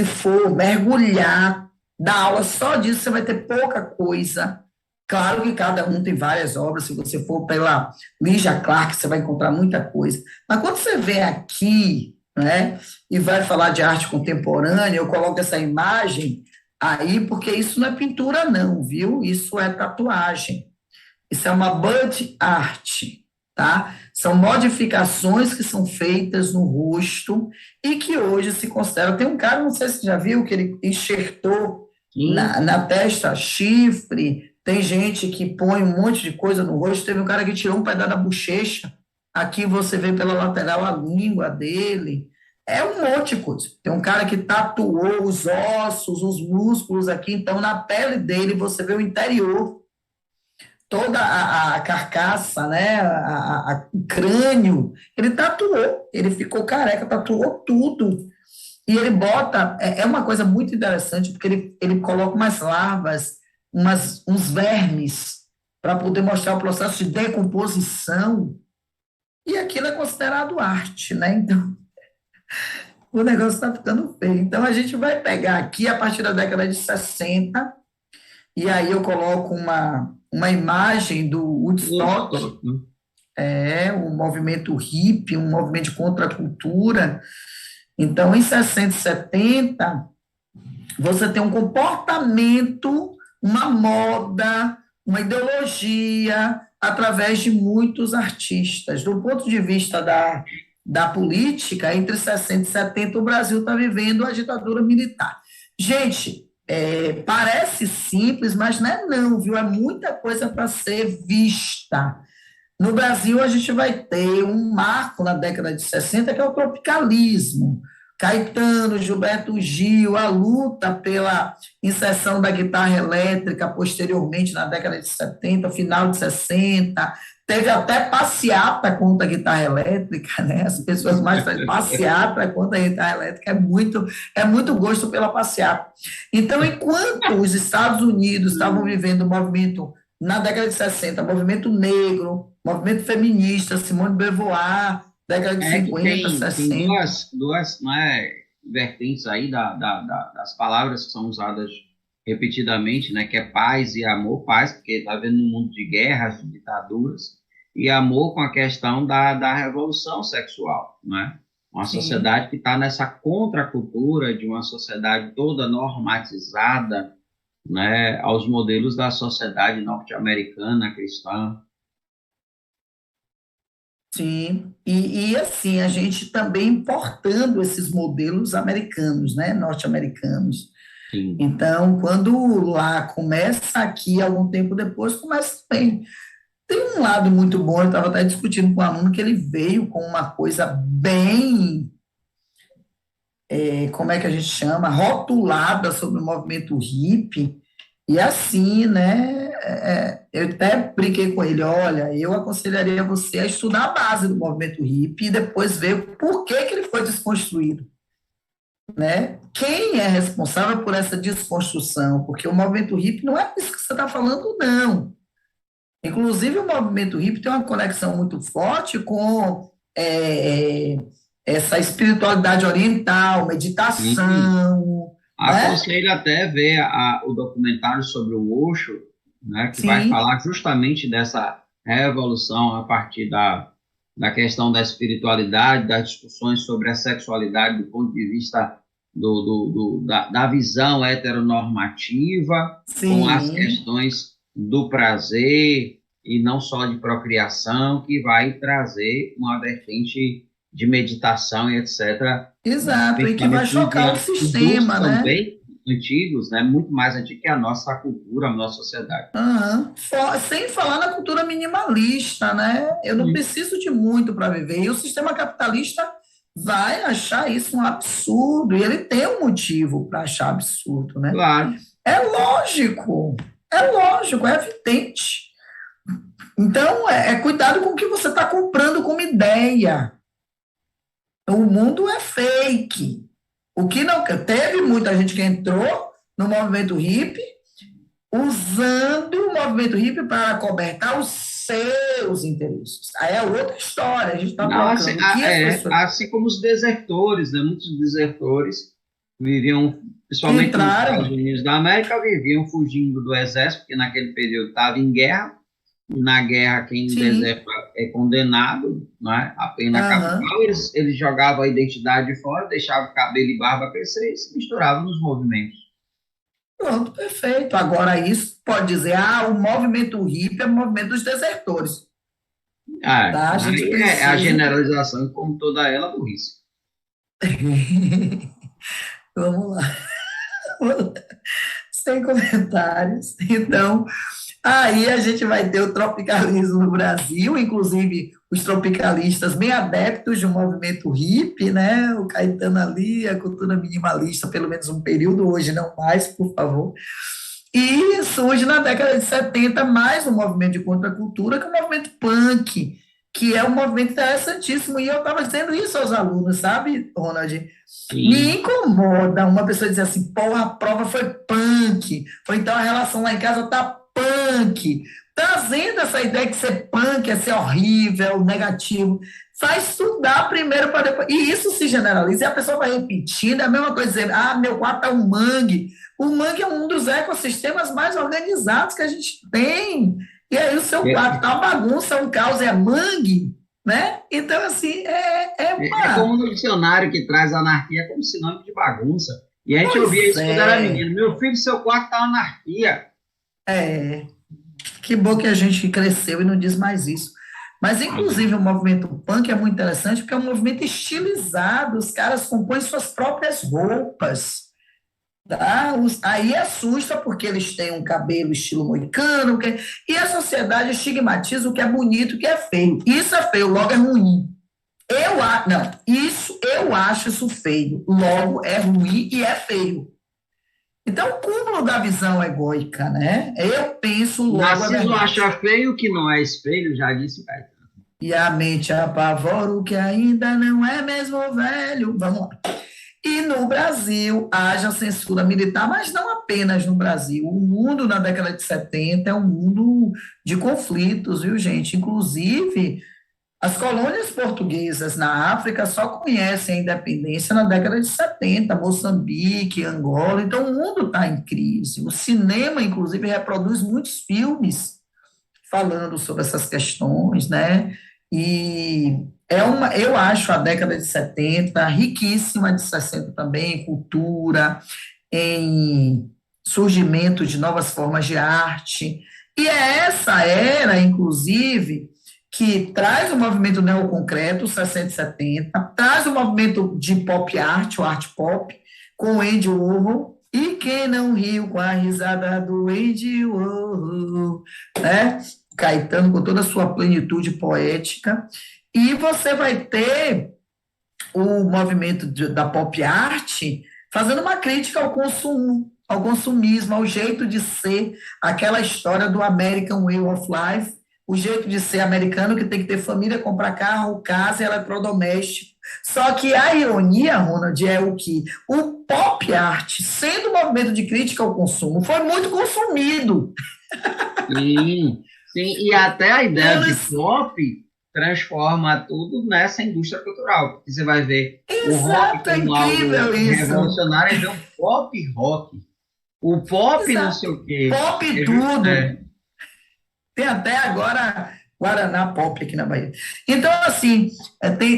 for mergulhar, dar aula só disso, você vai ter pouca coisa. Claro que cada um tem várias obras, se você for pela Lígia Clark, você vai encontrar muita coisa. Mas quando você vem aqui, né, e vai falar de arte contemporânea, eu coloco essa imagem aí, porque isso não é pintura, não, viu? Isso é tatuagem. Isso é uma bud art, tá? São modificações que são feitas no rosto e que hoje se considera. Tem um cara, não sei se você já viu, que ele enxertou Sim, na testa chifre. Tem gente que põe um monte de coisa no rosto. Teve um cara que tirou um pedaço da bochecha. Aqui você vê pela lateral a língua dele. É um monte de coisa. Tem um cara que tatuou os ossos, os músculos aqui. Então, na pele dele, você vê o interior, toda a carcaça, né, o crânio, ele tatuou, ele ficou careca, tatuou tudo. E ele bota, é uma coisa muito interessante, porque ele coloca umas larvas, uns vermes, para poder mostrar o processo de decomposição, e aquilo é considerado arte, né? Então, o negócio está ficando feio. Então, a gente vai pegar aqui, a partir da década de 60, e aí eu coloco uma imagem do Woodstock, Woodstock, né? um movimento hippie, um movimento de contracultura. Então, em 60 e 70, você tem um comportamento, uma moda, uma ideologia, através de muitos artistas. Do ponto de vista da política, entre 60 e 70, o Brasil está vivendo a ditadura militar. Gente, parece simples, mas não é não, viu? É muita coisa para ser vista. No Brasil, a gente vai ter um marco na década de 60, que é o tropicalismo. Caetano, Gilberto Gil, a luta pela inserção da guitarra elétrica posteriormente na década de 70, final de 60. Teve até passeata contra a guitarra elétrica, né? As pessoas mais fazem passeata contra a guitarra elétrica, é muito gosto pela passeata. Então, enquanto os Estados Unidos estavam vivendo o movimento na década de 60, movimento negro, movimento feminista, Simone de Beauvoir, década de É que 50, tem 60. duas, né, vertentes aí das palavras que são usadas repetidamente, né, que é paz e amor. Paz, porque está vendo um mundo de guerras, de ditaduras, e amor com a questão da revolução sexual, né? Uma Sim, sociedade que está nessa contracultura de uma sociedade toda normatizada, né, aos modelos da sociedade norte-americana cristã. sim. E assim, a gente também importando esses modelos americanos, né, norte-americanos. Sim. Então, quando lá começa aqui, algum tempo depois, começa bem. Tem um lado muito bom, eu estava até discutindo com um aluno que ele veio com uma coisa bem, como é que a gente chama, rotulada sobre o movimento hippie, e assim, né, eu até brinquei com ele, olha, eu aconselharia você a estudar a base do movimento hippie e depois ver por que que ele foi desconstruído. né? Quem é responsável por essa desconstrução? Porque o movimento hippie não é isso que você está falando, não. Inclusive, o movimento hippie tem uma conexão muito forte com essa espiritualidade oriental, E meditação, né? aconselho até ver o documentário sobre o Osho, né, que vai Sim, falar justamente dessa revolução a partir da questão da espiritualidade, das discussões sobre a sexualidade do ponto de vista da visão heteronormativa, com as sim. questões do prazer e não só de procriação, que vai trazer uma vertente de meditação e etc., Exato, e que vai principalmente chocar o hindus sistema, são né? bem antigos, né? Muito mais antigos que a nossa cultura, a nossa sociedade. Aham. Sem falar na cultura minimalista, né? Eu não Sim, preciso de muito para viver. E o sistema capitalista vai achar isso um absurdo, e ele tem um motivo para achar absurdo, né? claro. É lógico, é evidente. Então, cuidado com o que você está comprando como ideia. O mundo é fake. O que não teve muita gente que entrou no movimento hippie usando o movimento hippie para cobertar os seus interesses. Aí é outra história. A gente está Não, assim, trocando o que as pessoas assim como os desertores, né? Muitos desertores viviam, principalmente nos Estados entraram. Unidos da América, viviam fugindo do exército, porque naquele período estava em guerra. E na guerra, quem Sim. deserta é condenado, né? A pena Aham. capital. Eles jogavam a identidade fora, deixavam o cabelo e barba crescer e se misturavam nos movimentos. Pronto, perfeito. Agora, isso pode dizer, o movimento hippie é o movimento dos desertores. Ah, Tá? A gente aí é a precisa. generalização, como toda ela, burrice. Vamos lá. Sem comentários. Então, aí a gente vai ter o tropicalismo no Brasil, inclusive os tropicalistas bem adeptos de um movimento hippie, né? O Caetano ali, a cultura minimalista, pelo menos um período, hoje não mais, por favor. E surge na década de 70 mais um movimento de contracultura, que é o movimento punk, que é um movimento interessantíssimo. E eu estava dizendo isso aos alunos, sabe, Ronald? Me Sim. incomoda uma pessoa dizer assim, pô, a prova foi punk, ou então a relação lá em casa tá punk, trazendo essa ideia que ser punk é ser horrível, negativo. Vai estudar primeiro para depois. E isso se generaliza, e a pessoa vai repetindo, é a mesma coisa dizendo, meu quarto é um mangue. O mangue é um dos ecossistemas mais organizados que a gente tem. E aí o seu quarto tá uma bagunça, um caos, é mangue, né? Então, assim, é É como uma. no dicionário que traz anarquia como sinônimo de bagunça. E a gente ouvia Pois isso quando era é. menino. Meu filho, seu quarto tá anarquia. É, que bom que a gente cresceu e não diz mais isso. Mas, inclusive, o movimento punk é muito interessante porque é um movimento estilizado, os caras compõem suas próprias roupas. Tá? Aí assusta porque eles têm um cabelo estilo moicano, e a sociedade estigmatiza o que é bonito, o que é feio. Isso é feio, logo é ruim. Não, eu acho isso feio, logo é ruim e é feio. Então, o cúmulo da visão egóica, né? Eu penso, logo é Narciso verdade. acha feio que não é espelho, já disse o Caetano. E a mente apavora o que ainda não é mesmo velho. Vamos lá. E no Brasil, haja censura militar, mas não apenas no Brasil. O mundo na década de 70 é um mundo de conflitos, viu, gente? Inclusive, as colônias portuguesas na África só conhecem a independência na década de 70, Moçambique, Angola. Então, o mundo está em crise. O cinema, inclusive, reproduz muitos filmes falando sobre essas questões, né? E eu acho a década de 70 riquíssima, de 60 também, em cultura, em surgimento de novas formas de arte. E é essa era, inclusive, que traz o movimento neoconcreto, 60 e 70, traz o movimento de pop art, o art pop, com o Andy Warhol, e quem não riu com a risada do Andy Warhol, né? Caetano com toda a sua plenitude poética, e você vai ter o movimento da pop art fazendo uma crítica ao consumo, ao consumismo, ao jeito de ser, aquela história do American Way of Life, o jeito de ser americano, que tem que ter família, comprar carro, casa e eletrodoméstico. Só que a ironia, Ronald, é o que o pop art, sendo um movimento de crítica ao consumo, foi muito consumido. Sim, sim, e até a ideia de Eles, pop transforma tudo nessa indústria cultural, porque você vai ver o rock exato, é como algo incrível isso. revolucionário, e vê o pop rock, o pop não sei Exato. o quê. Pop É, tudo. Tem até agora Guaraná Pop aqui na Bahia. Então, assim,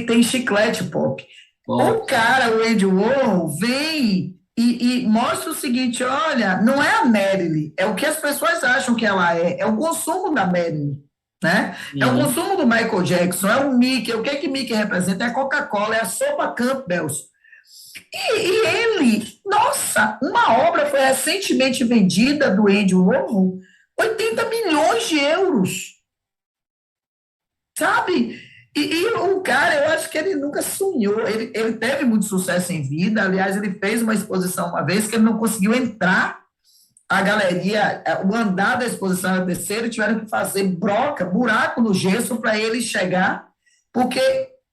tem chiclete pop. O pop, cara, o Andy Warhol, vem e mostra o seguinte: olha, não é a Marilyn, é o que as pessoas acham que ela é o consumo da Marilyn, né? É o sim, consumo do Michael Jackson, é o Mickey, o que é que Mickey representa? É a Coca-Cola, é a sopa Campbell's. E ele, nossa, uma obra foi recentemente vendida do Andy Warhol, 80 milhões de euros, sabe? E o cara, eu acho que ele nunca sonhou. Ele teve muito sucesso em vida. Aliás, ele fez uma exposição uma vez que ele não conseguiu entrar. A galeria, o andar da exposição era terceiro, tiveram que fazer broca, buraco no gesso para ele chegar, porque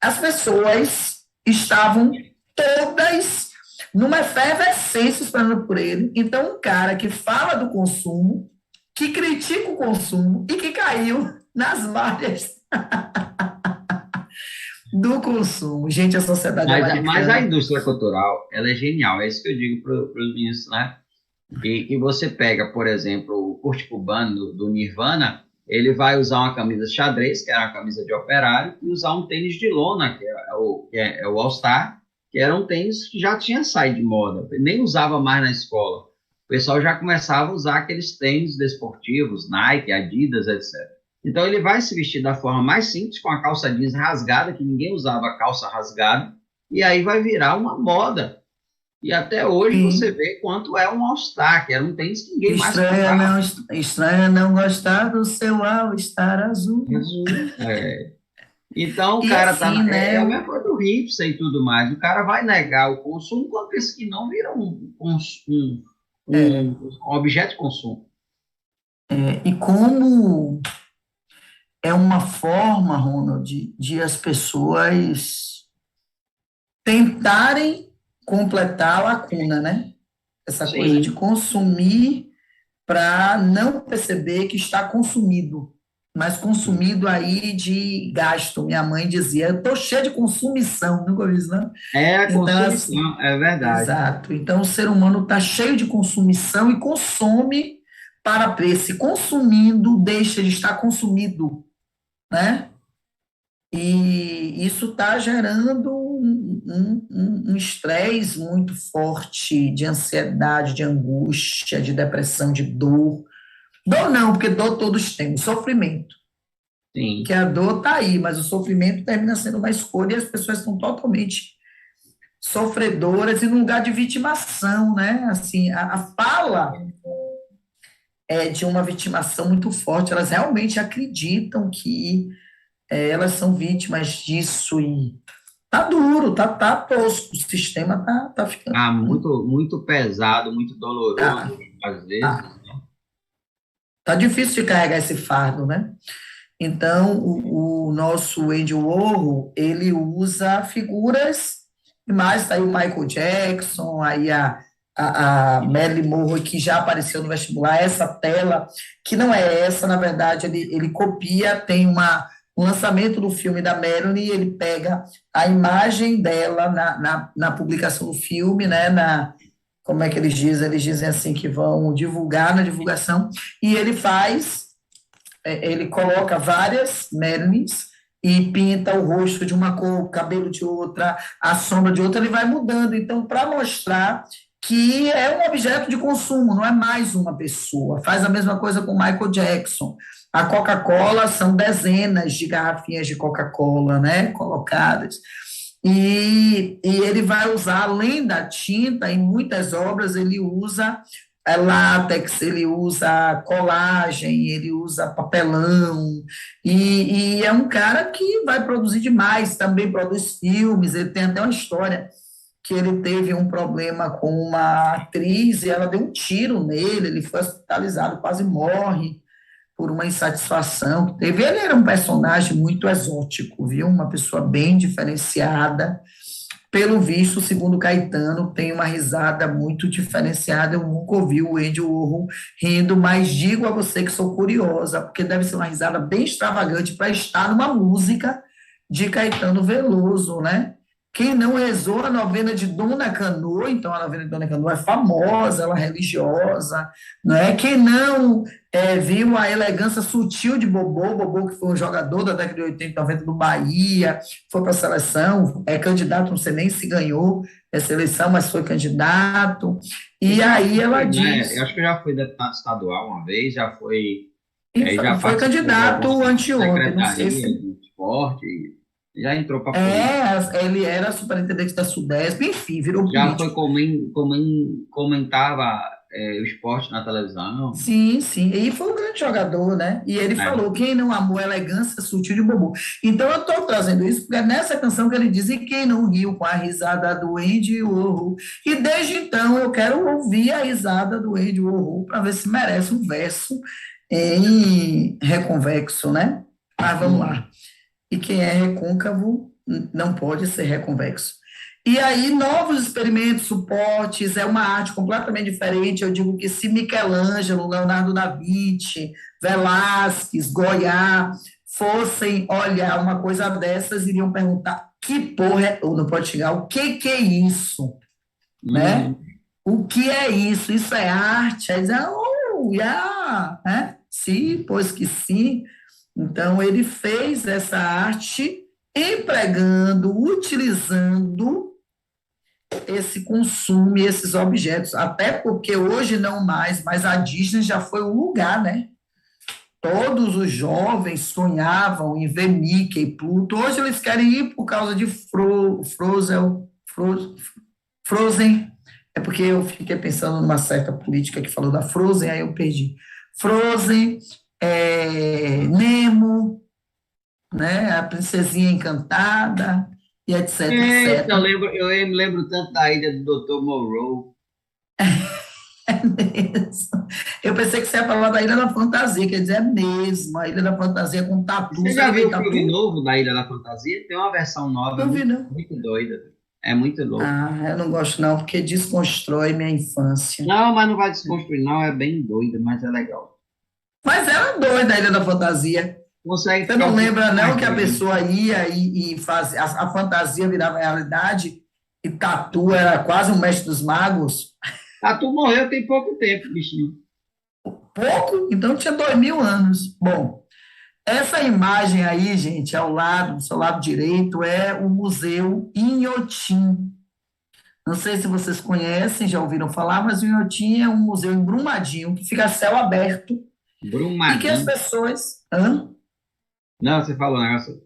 as pessoas estavam todas numa efervescência esperando por ele. Então, um cara que fala do consumo, que critica o consumo e que caiu nas malhas do consumo. Gente, a sociedade mas a americana. indústria cultural, ela é genial, é isso que eu digo para os meninos, né? E você pega, por exemplo, o Kurt Cobain do Nirvana, ele vai usar uma camisa xadrez, que era uma camisa de operário, e usar um tênis de lona, que é o All Star, que era um tênis que já tinha saído de moda, nem usava mais na escola. O pessoal já começava a usar aqueles tênis desportivos, Nike, Adidas, etc. Então ele vai se vestir da forma mais simples, com a calça jeans rasgada, que ninguém usava calça rasgada, e aí vai virar uma moda. E até hoje você Sim. vê quanto é um All-Star, que era um tênis que ninguém mais Estranha comprava. não, estranha não gostar do seu All-Star azul. Azul. Então, o E cara assim, tá. É né? a mesma coisa do hipster e tudo mais. O cara vai negar o consumo quando pensa que não vira É, um objeto de consumo. e como é uma forma, Ronald, de as pessoas tentarem completar a lacuna, né? Essa coisa de Sim, consumir para não perceber que está consumido, mas consumido aí de gasto. Minha mãe dizia, eu estou cheia de consumição, nunca ouvi isso, não? é a Então, assim, consumição, é verdade. exato. Então, o ser humano está cheio de consumição e consome para ver se consumindo deixa de estar consumido, né? E isso está gerando um estresse muito forte de ansiedade, de angústia, de depressão, de dor. Dor não, porque dor todos temos, sofrimento. Que Sim. a dor está aí, mas o sofrimento termina sendo uma escolha e as pessoas estão totalmente sofredoras e num lugar de vitimação, né? Assim, a fala é de uma vitimação muito forte, elas realmente acreditam que elas são vítimas disso e tá duro, tá tosco, o sistema tá ficando. Ah, muito, muito pesado, muito doloroso, Tá, às vezes. tá, tá difícil de carregar esse fardo, né? Então, o nosso Andy Warhol, ele usa figuras, mais tá aí o Michael Jackson, aí a Marilyn Monroe, que já apareceu no vestibular, essa tela, que não é essa, na verdade, ele copia, tem um lançamento do filme da Marilyn, e ele pega a imagem dela na publicação do filme, né, como é que eles dizem? Eles dizem assim que vão divulgar na divulgação, e ele ele coloca várias Marilyns e pinta o rosto de uma cor, o cabelo de outra, a sombra de outra, ele vai mudando. Então, para mostrar que é um objeto de consumo, não é mais uma pessoa. Faz a mesma coisa com Michael Jackson. A Coca-Cola são dezenas de garrafinhas de Coca-Cola, né, colocadas. E ele vai usar, além da tinta, em muitas obras, ele usa látex, ele usa colagem, ele usa papelão, e é um cara que vai produzir demais, também produz filmes, ele tem até uma história que ele teve um problema com uma atriz e ela deu um tiro nele, ele foi hospitalizado, quase morre, por uma insatisfação que teve. Ele era um personagem muito exótico, viu? Uma pessoa bem diferenciada. Pelo visto, segundo Caetano, tem uma risada muito diferenciada. Eu nunca ouvi o Andy Warhol rindo, mas digo a você que sou curiosa, porque deve ser uma risada bem extravagante para estar numa música de Caetano Veloso, né? Quem não rezou a novena de Dona Canoa, então a novena de Dona Canoa é famosa, ela é religiosa, não é? Quem não viu a elegância sutil de Bobô, Bobô que foi um jogador da década de 80 90 do Bahia, foi para a seleção, é candidato, não sei nem se ganhou essa eleição, mas foi candidato, E e já aí ela foi, né? Eu diz, acho que já foi deputado estadual uma vez, já foi, e já foi participou de candidato algumas anteontem, não sei secretarias se de esporte, já entrou para política. ele era superintendente da Sudesp, enfim, virou Já foi político. comentava o esporte na televisão. Sim, sim. E foi um grande jogador, né? E ele Né? falou: quem não amou a elegância sutil de Bobo. Então eu estou trazendo isso porque é nessa canção que ele diz: e quem não riu com a risada do Andy Warhol. E desde então eu quero ouvir a risada do Andy Warhol para ver se merece um verso em reconvexo, né? Mas vamos lá. E quem é recôncavo não pode ser reconvexo. E aí, novos experimentos, suportes, é uma arte completamente diferente. Eu digo que se Michelangelo, Leonardo da Vinci, Velázquez, Goya fossem olhar uma coisa dessas, iriam perguntar que porra é, ou não pode chegar, o que é isso, né? Uhum. O que é isso? Isso é arte? Aí diz, oh, yeah, né? Sim, pois que sim. Então, ele fez essa arte empregando, utilizando esse consumo e esses objetos, até porque hoje não mais, mas a Disney já foi o lugar, né? Todos os jovens sonhavam em ver Mickey e Pluto. Hoje eles querem ir por causa de Frozen. É porque eu fiquei pensando numa certa política que falou da Frozen, aí eu perdi. Frozen, Nemo, né? A Princesinha Encantada, e etc, Eita, etc. eu me lembro tanto da ilha do Dr. Monroe. Mesmo. Eu pensei que você ia falar da Ilha da Fantasia, quer dizer, é mesmo, a Ilha da Fantasia com tatu. Você Você já já viu viu o filme tatu? novo da Ilha da Fantasia? Tem uma versão nova, Não vi, muito, não. muito doida. É muito louco. Ah, eu não gosto não, porque desconstrói minha infância. Não, mas não vai desconstruir, não. É bem doida, mas é legal. Mas era doida a Ilha da Fantasia. Consegue Você ficar não um lembra, pouquinho não, mais que a doido. pessoa ia e fazia, a fantasia virava realidade e tatu era quase um mestre dos magos? Ah, tu morreu tem pouco tempo, bichinho. Pouco? Então tinha 2000 anos. Bom, essa imagem aí, gente, ao lado, do seu lado direito, é o Museu Inhotim. Não sei se vocês conhecem, já ouviram falar, mas o Inhotim é um museu em Brumadinho, que fica a céu aberto, e que as Brumadinho. pessoas. Hã? Não, você falou um negócio.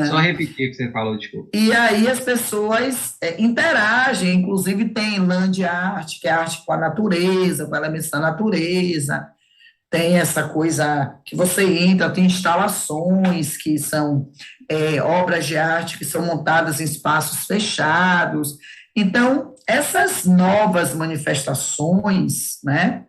Só É. repetir o que você falou, desculpa. E aí as pessoas interagem, inclusive tem land art, que é arte com a natureza, com elementos da natureza, tem essa coisa que você entra, tem instalações que são obras de arte que são montadas em espaços fechados. Então, essas novas manifestações, né,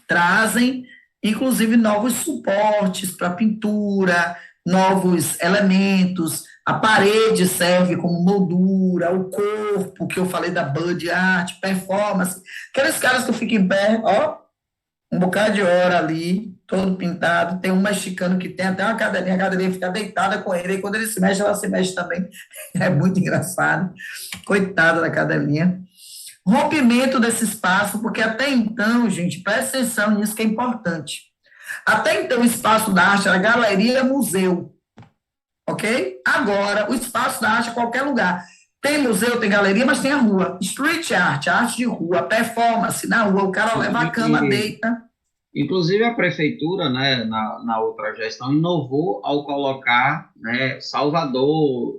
trazem, inclusive, novos suportes para pintura, novos elementos. A parede serve como moldura, o corpo, que eu falei da body art, performance. Aqueles caras que ficam em pé, ó, um bocado de hora ali, todo pintado. Tem um mexicano que tem até uma cadeirinha, a cadeirinha fica deitada com ele, e quando ele se mexe, ela se mexe também. É muito engraçado. Coitada da cadelinha. Rompimento desse espaço, porque até então, gente, presta atenção nisso que é importante. Até então, o espaço da arte era galeria, museu, ok? Agora, o espaço da arte é qualquer lugar. Tem museu, tem galeria, mas tem a rua. Street art, arte de rua, performance na rua, o cara leva a cama, E, deita. inclusive, a prefeitura, né, na outra gestão, inovou ao colocar, né, Salvador,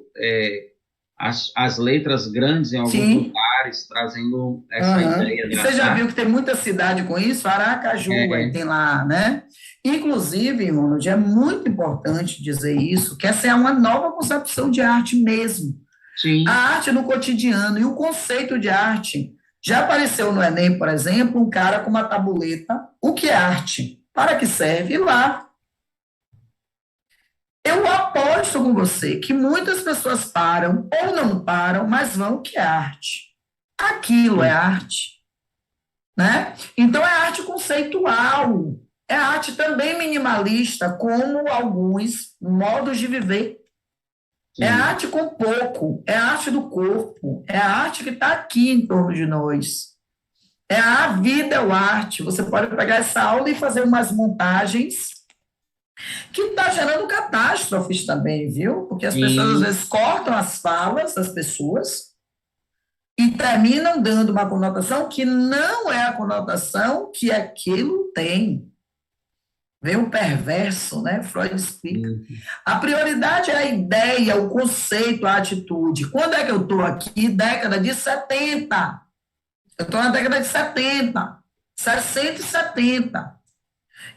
as letras grandes em alguns Sim. lugares, trazendo essa Aham. ideia E você já da viu que tem muita cidade com isso? Aracaju, aí é, tem lá, né? Inclusive, Ronald, é muito importante dizer isso, que essa é uma nova concepção de arte mesmo. A sim, arte no cotidiano e o conceito de arte. Já apareceu no Enem, por exemplo, um cara com uma tabuleta. O que é arte? Para que serve? E lá, eu aposto com você que muitas pessoas param ou não param, mas vão que é arte. Aquilo é Sim, arte, né? Então é arte conceitual, é arte também minimalista, como alguns modos de viver. É sim. arte com pouco, é arte do corpo, é a arte que está aqui em torno de nós. É a vida, é o arte. Você pode pegar essa aula e fazer umas montagens que está gerando catástrofes também, viu? Porque as pessoas às Sim, vezes cortam as falas das pessoas e terminam dando uma conotação que não é a conotação que aquilo tem. Vem o perverso, né? Freud explica. sim. A prioridade é a ideia, o conceito, a atitude. Quando é que eu estou aqui? Década de 70. Eu estou na década de 70, 60 e 70.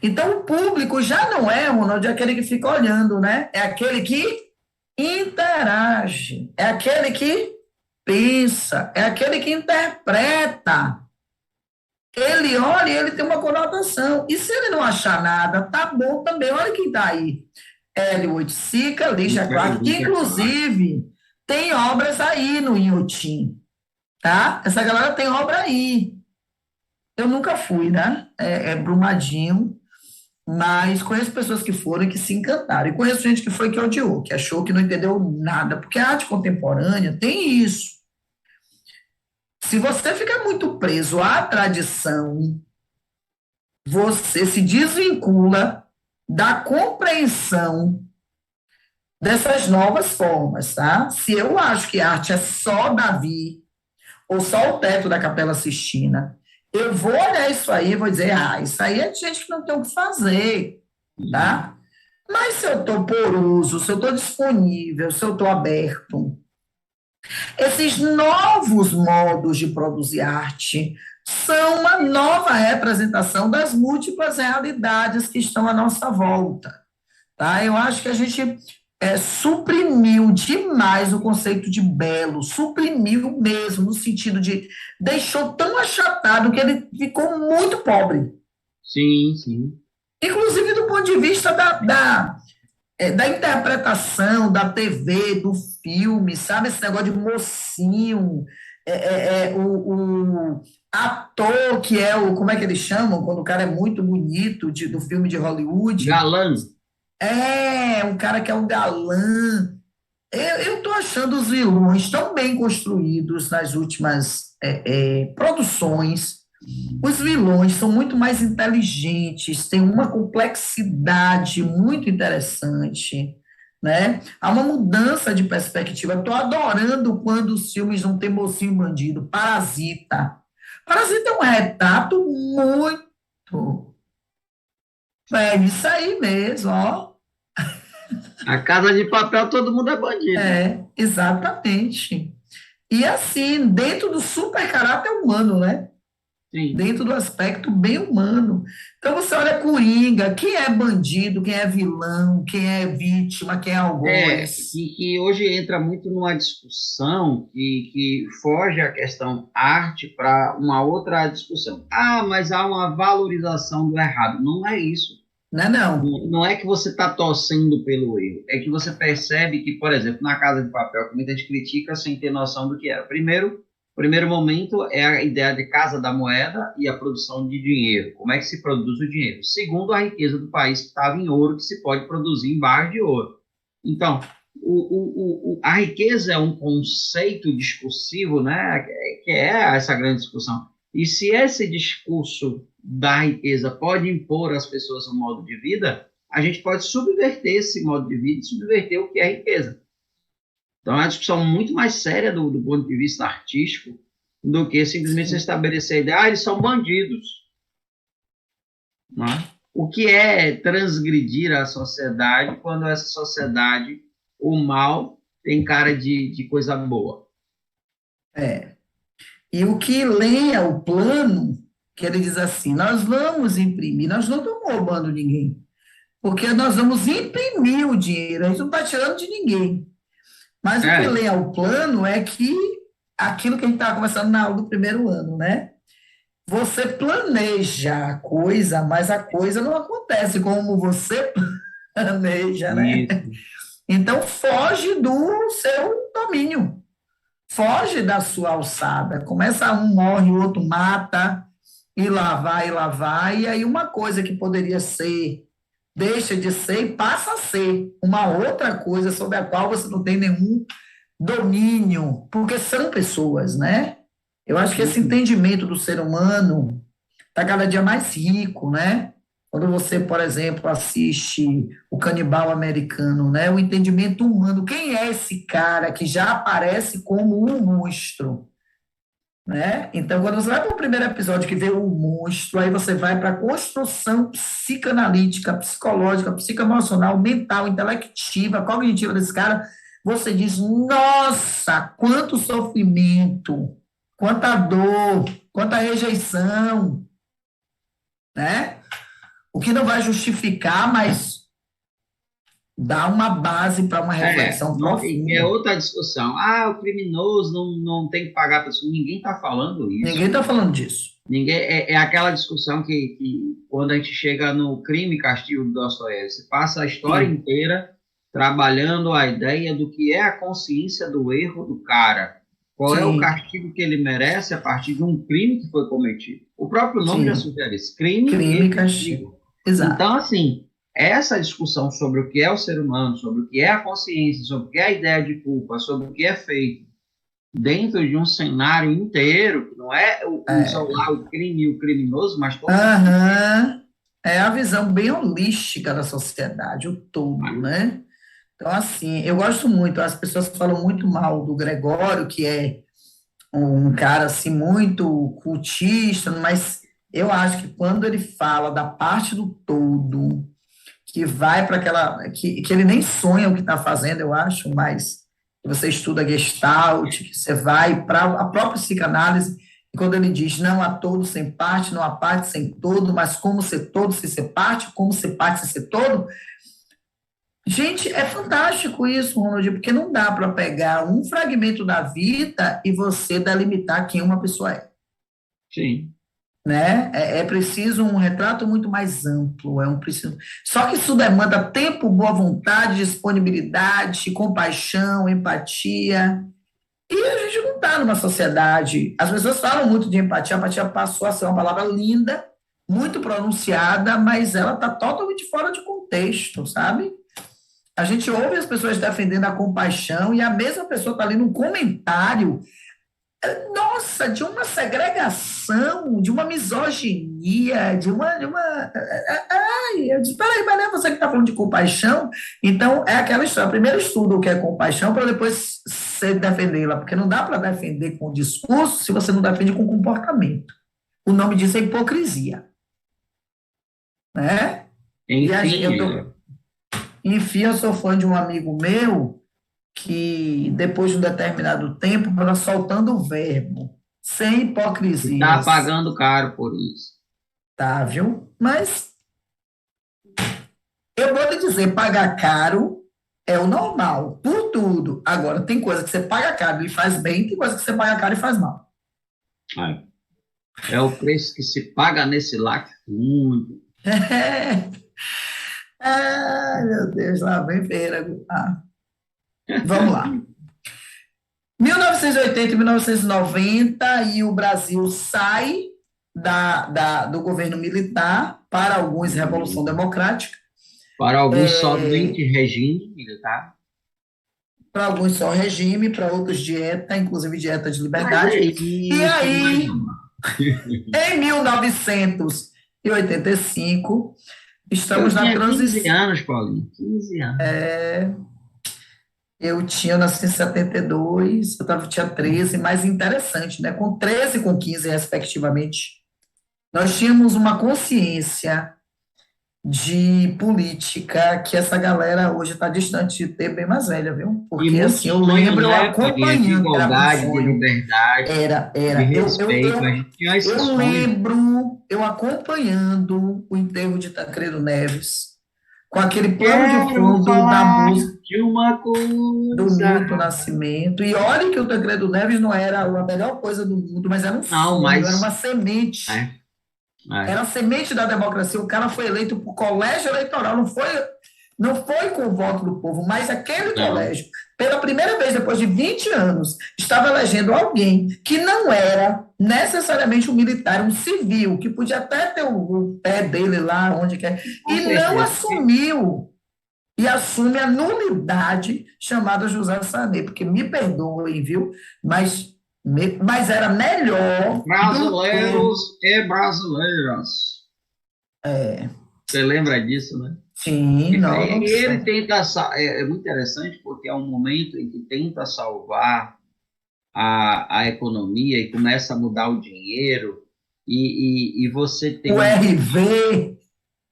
Então, o público já não é, Ronald, aquele que fica olhando, né? É aquele que interage, é aquele que pensa, é aquele que interpreta. Ele olha e ele tem uma conotação. E se ele não achar nada, tá bom também. Olha quem está aí. Hélio Oiticica, Lígia Clark, que Lígia Clark. inclusive tem obras aí no Inhotim, tá? Essa galera tem obra aí. Eu nunca fui, né? É Brumadinho, mas conheço pessoas que foram e que se encantaram. E conheço gente que foi que odiou, que achou que não entendeu nada, porque a arte contemporânea tem isso. Se você fica muito preso à tradição, você se desvincula da compreensão dessas novas formas, tá? Se eu acho que arte é só Davi, ou só o teto da Capela Sistina, eu vou olhar isso aí e vou dizer, isso aí é de gente que não tem o que fazer, tá? Mas se eu estou poroso, se eu estou disponível, se eu estou aberto, esses novos modos de produzir arte são uma nova representação das múltiplas realidades que estão à nossa volta. Tá? Eu acho que a gente suprimiu demais o conceito de belo, suprimiu mesmo, no sentido de deixou tão achatado que ele ficou muito pobre. Sim, sim. Inclusive do ponto de vista da interpretação, da TV, do filme, sabe? Esse negócio de mocinho, o ator que é o, como é que eles chamam? Quando o cara é muito bonito do filme de Hollywood. Galã. Um cara que é um galã. Eu estou achando os vilões tão bem construídos nas últimas produções. Os vilões são muito mais inteligentes, têm uma complexidade muito interessante, né? Há uma mudança de perspectiva. Estou adorando quando os filmes não têm mocinho bandido. Parasita. Parasita é um retrato muito. É isso aí mesmo, ó. A Casa de Papel, todo mundo é bandido. Exatamente. E assim, dentro do super caráter humano, né? Sim. Dentro do aspecto bem humano. Então você olha Coringa, quem é bandido, quem é vilão, quem é vítima, quem é algoz. Que hoje entra muito numa discussão que foge a questão arte para uma outra discussão. Ah, mas há uma valorização do errado. Não é isso. Não é não. Não é que você está torcendo pelo erro, é que você percebe que, por exemplo, na Casa de Papel, que muita gente critica sem ter noção do que é. Primeiro momento é a ideia de Casa da Moeda e a produção de dinheiro. Como é que se produz o dinheiro? Segundo, a riqueza do país que estava em ouro, que se pode produzir em barras de ouro. Então, a riqueza é um conceito discursivo, né, que é essa grande discussão. E se esse discurso da riqueza pode impor às pessoas um modo de vida, a gente pode subverter esse modo de vida e subverter o que é riqueza. Então, é uma discussão muito mais séria do ponto de vista artístico do que simplesmente Sim. estabelecer a ideia, eles são bandidos. Não é? O que é transgredir a sociedade quando essa sociedade, o mal, tem cara de coisa boa? É. E o que lenha o plano, que ele diz assim, nós vamos imprimir, nós não estamos roubando ninguém, porque nós vamos imprimir o dinheiro, a gente não está tirando de ninguém. Mas o que É, lê ao plano é que aquilo que a gente estava conversando na aula do primeiro ano, né? você planeja a coisa, mas a coisa não acontece como você planeja, né? Isso. Então, foge do seu domínio, foge da sua alçada. Começa um morre, o outro mata, e lá vai, e aí uma coisa que poderia ser, deixa de ser e passa a ser uma outra coisa sobre a qual você não tem nenhum domínio, porque são pessoas, né? Eu acho que esse Uhum. entendimento do ser humano está cada dia mais rico, né? Quando você, por exemplo, assiste o Canibal Americano, né? O entendimento humano, quem é esse cara que já aparece como um monstro, né? Então, quando você vai para o primeiro episódio que vê o monstro, aí você vai para a construção psicanalítica, psicológica, psicoemocional, mental, intelectiva, cognitiva desse cara, você diz, nossa, quanto sofrimento, quanta dor, quanta rejeição, né? O que não vai justificar, mas dá uma base para uma reflexão E é profunda. outra discussão. Ah, o criminoso não tem que pagar a pessoa. Ninguém está falando Ninguém isso. está falando disso. Ninguém, é aquela discussão que quando a gente chega no Crime e Castigo do Dostoiévski, passa a história Sim, inteira trabalhando a ideia do que é a consciência do erro do cara. Qual é o sim, castigo que ele merece a partir de um crime que foi cometido? O próprio nome já sim. sugere isso, crime Crime e e castigo. castigo. Então, Exato. assim, essa discussão sobre o que é o ser humano, sobre o que é a consciência, sobre o que é a ideia de culpa, sobre o que é feito, dentro de um cenário inteiro, que não é só É. lá o crime e o criminoso, mas todo o Aham. É a visão bem holística da sociedade, o todo, sistema. né? Então, assim, eu gosto muito, as pessoas falam muito mal do Gregório, que é um cara, assim, muito cultista, mas eu acho que quando ele fala da parte do todo, que vai para aquela, que ele nem sonha o que está fazendo, eu acho, mas você estuda Gestalt, que você vai para a própria psicanálise, e quando ele diz não há todo sem parte, não há parte sem todo, mas como ser todo sem ser parte, como ser parte sem ser todo, gente, é fantástico isso, Ronald, porque não dá para pegar um fragmento da vida e você delimitar quem uma pessoa é, Sim. né? É preciso um retrato muito mais amplo, é um preciso. Só que isso demanda tempo, boa vontade, disponibilidade, compaixão, empatia. E a gente não está numa sociedade. As pessoas falam muito de empatia, a empatia passou a ser uma palavra linda, muito pronunciada, mas ela está totalmente fora de contexto, sabe? A gente ouve as pessoas defendendo a compaixão e a mesma pessoa está ali num comentário, nossa, de uma segregação, de uma misoginia, ai, eu disse, peraí, mas não é você que está falando de compaixão? Então, é aquela história, primeiro estuda o que é compaixão para depois você defendê-la, porque não dá para defender com discurso se você não defende com comportamento. O nome disso é hipocrisia, né? E Enfim, enfim, eu sou fã de um amigo meu que depois de um determinado tempo ela soltando o verbo, sem está hipocrisias, pagando caro por isso. tá, viu? Mas eu vou lhe dizer, pagar caro é o normal, por tudo. Agora, tem coisa que você paga caro e faz bem, tem coisa que você paga caro e faz mal. É o preço que se paga nesse latifúndio. Ai, meu Deus, lá vem Ferreira. Vamos lá. 1980 e 1990 e o Brasil sai do governo militar para alguns Revolução Democrática, Para alguns somente regime militar. para alguns só regime, para outros dieta, inclusive dieta de Mas liberdade. é E isso, mas aí, em 1985, eu estamos na tinha 15 transição. anos, Paulinho, 15 anos. Eu nasci em 72, tinha 13, mais interessante, né? Com 13 e com 15, respectivamente, nós tínhamos uma consciência de política que essa galera hoje está distante de ter, bem mais velha, viu? E Porque, muito assim, eu sonho, lembro eu né, Paulinho, de acompanhando, era muito igualdade, de sonho. liberdade, de Era. respeito. A gente tinha esse Eu sonho. lembro eu acompanhando o enterro de Tancredo Neves, com aquele plano de Quero fundo da falar música de uma do coisa. Milton Nascimento. E olha que o Tancredo Neves não era a melhor coisa do mundo, mas era um Não, sonho, era uma mas. semente. É, é. Era a semente da democracia. O cara foi eleito por colégio eleitoral, não foi com o voto do povo, mas aquele Não. colégio, pela primeira vez depois de 20 anos, estava elegendo alguém que não era necessariamente um militar, um civil, que podia até ter o pé dele lá, onde quer, Com e não certeza. assumiu, e assume a nulidade chamada José Sarney, porque me perdoem, viu? Mas era melhor do que. Brasileiros e brasileiras. É, Você lembra disso, né? sim, E ele nossa. tenta. É muito interessante porque é um momento em que tenta salvar a economia e começa a mudar o dinheiro. E você tem O RV.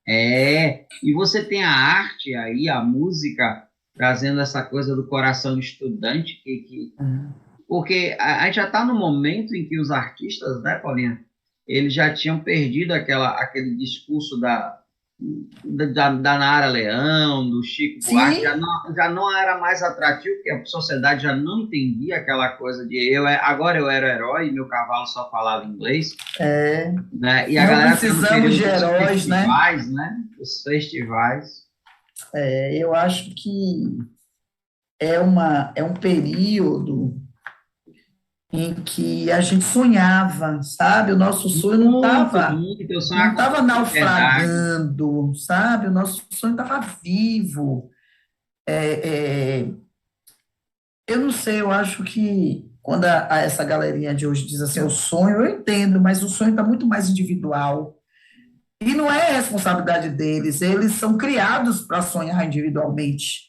e você tem a arte aí, a música, trazendo essa coisa do coração estudante, porque a gente já está no momento em que os artistas, né, Paulinha, eles já tinham perdido aquele discurso da Nara Leão, do Chico Buarque, Sim, já não era mais atrativo, porque a sociedade já não entendia aquela coisa de agora eu era herói e meu cavalo só falava inglês, né? E a não galera está no precisamos período de dos heróis, né? festivais, né? Os festivais. Eu acho que é um período em que a gente sonhava, sabe? O nosso sonho não Muito, estava muito. Eu sonho não estava acontecendo de verdade. naufragando, sabe? O nosso sonho estava vivo. É, é, eu não sei, eu acho que quando essa galerinha de hoje diz assim, o sonho, eu entendo, mas o sonho está muito mais individual. E não é responsabilidade deles, eles são criados para sonhar individualmente.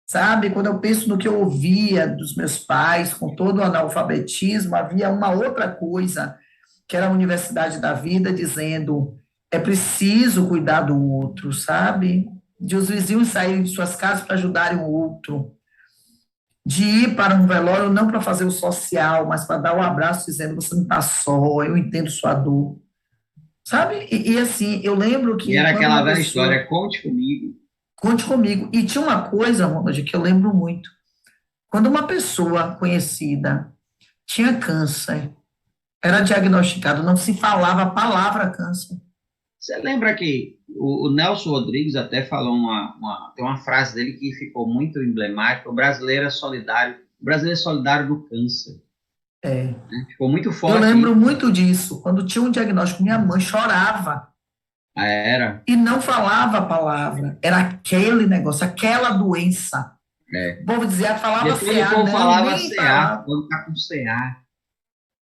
Sabe, quando eu penso no que eu ouvia dos meus pais, com todo o analfabetismo, havia uma outra coisa, que era a Universidade da Vida, dizendo: é preciso cuidar do outro, sabe? De os vizinhos saírem de suas casas para ajudarem o outro, de ir para um velório não para fazer o social, mas para dar um abraço dizendo: você não está só, eu entendo sua dor, sabe? E assim, eu lembro E que era quando aquela uma velha pessoa. história, conte comigo. Conte comigo. E tinha uma coisa, Ronald, que eu lembro muito. Quando uma pessoa conhecida tinha câncer, era diagnosticado, não se falava a palavra câncer. Você lembra que o Nelson Rodrigues até falou tem uma frase dele que ficou muito emblemática: o brasileiro é solidário do câncer. É. Né? Ficou muito Eu forte lembro isso. muito disso. Quando tinha um diagnóstico, minha mãe chorava Era. e não falava a palavra. Era aquele negócio, aquela doença. O É. povo dizia, falava Depois o CA, povo não, falava nem CA, falava. quando tá com CA.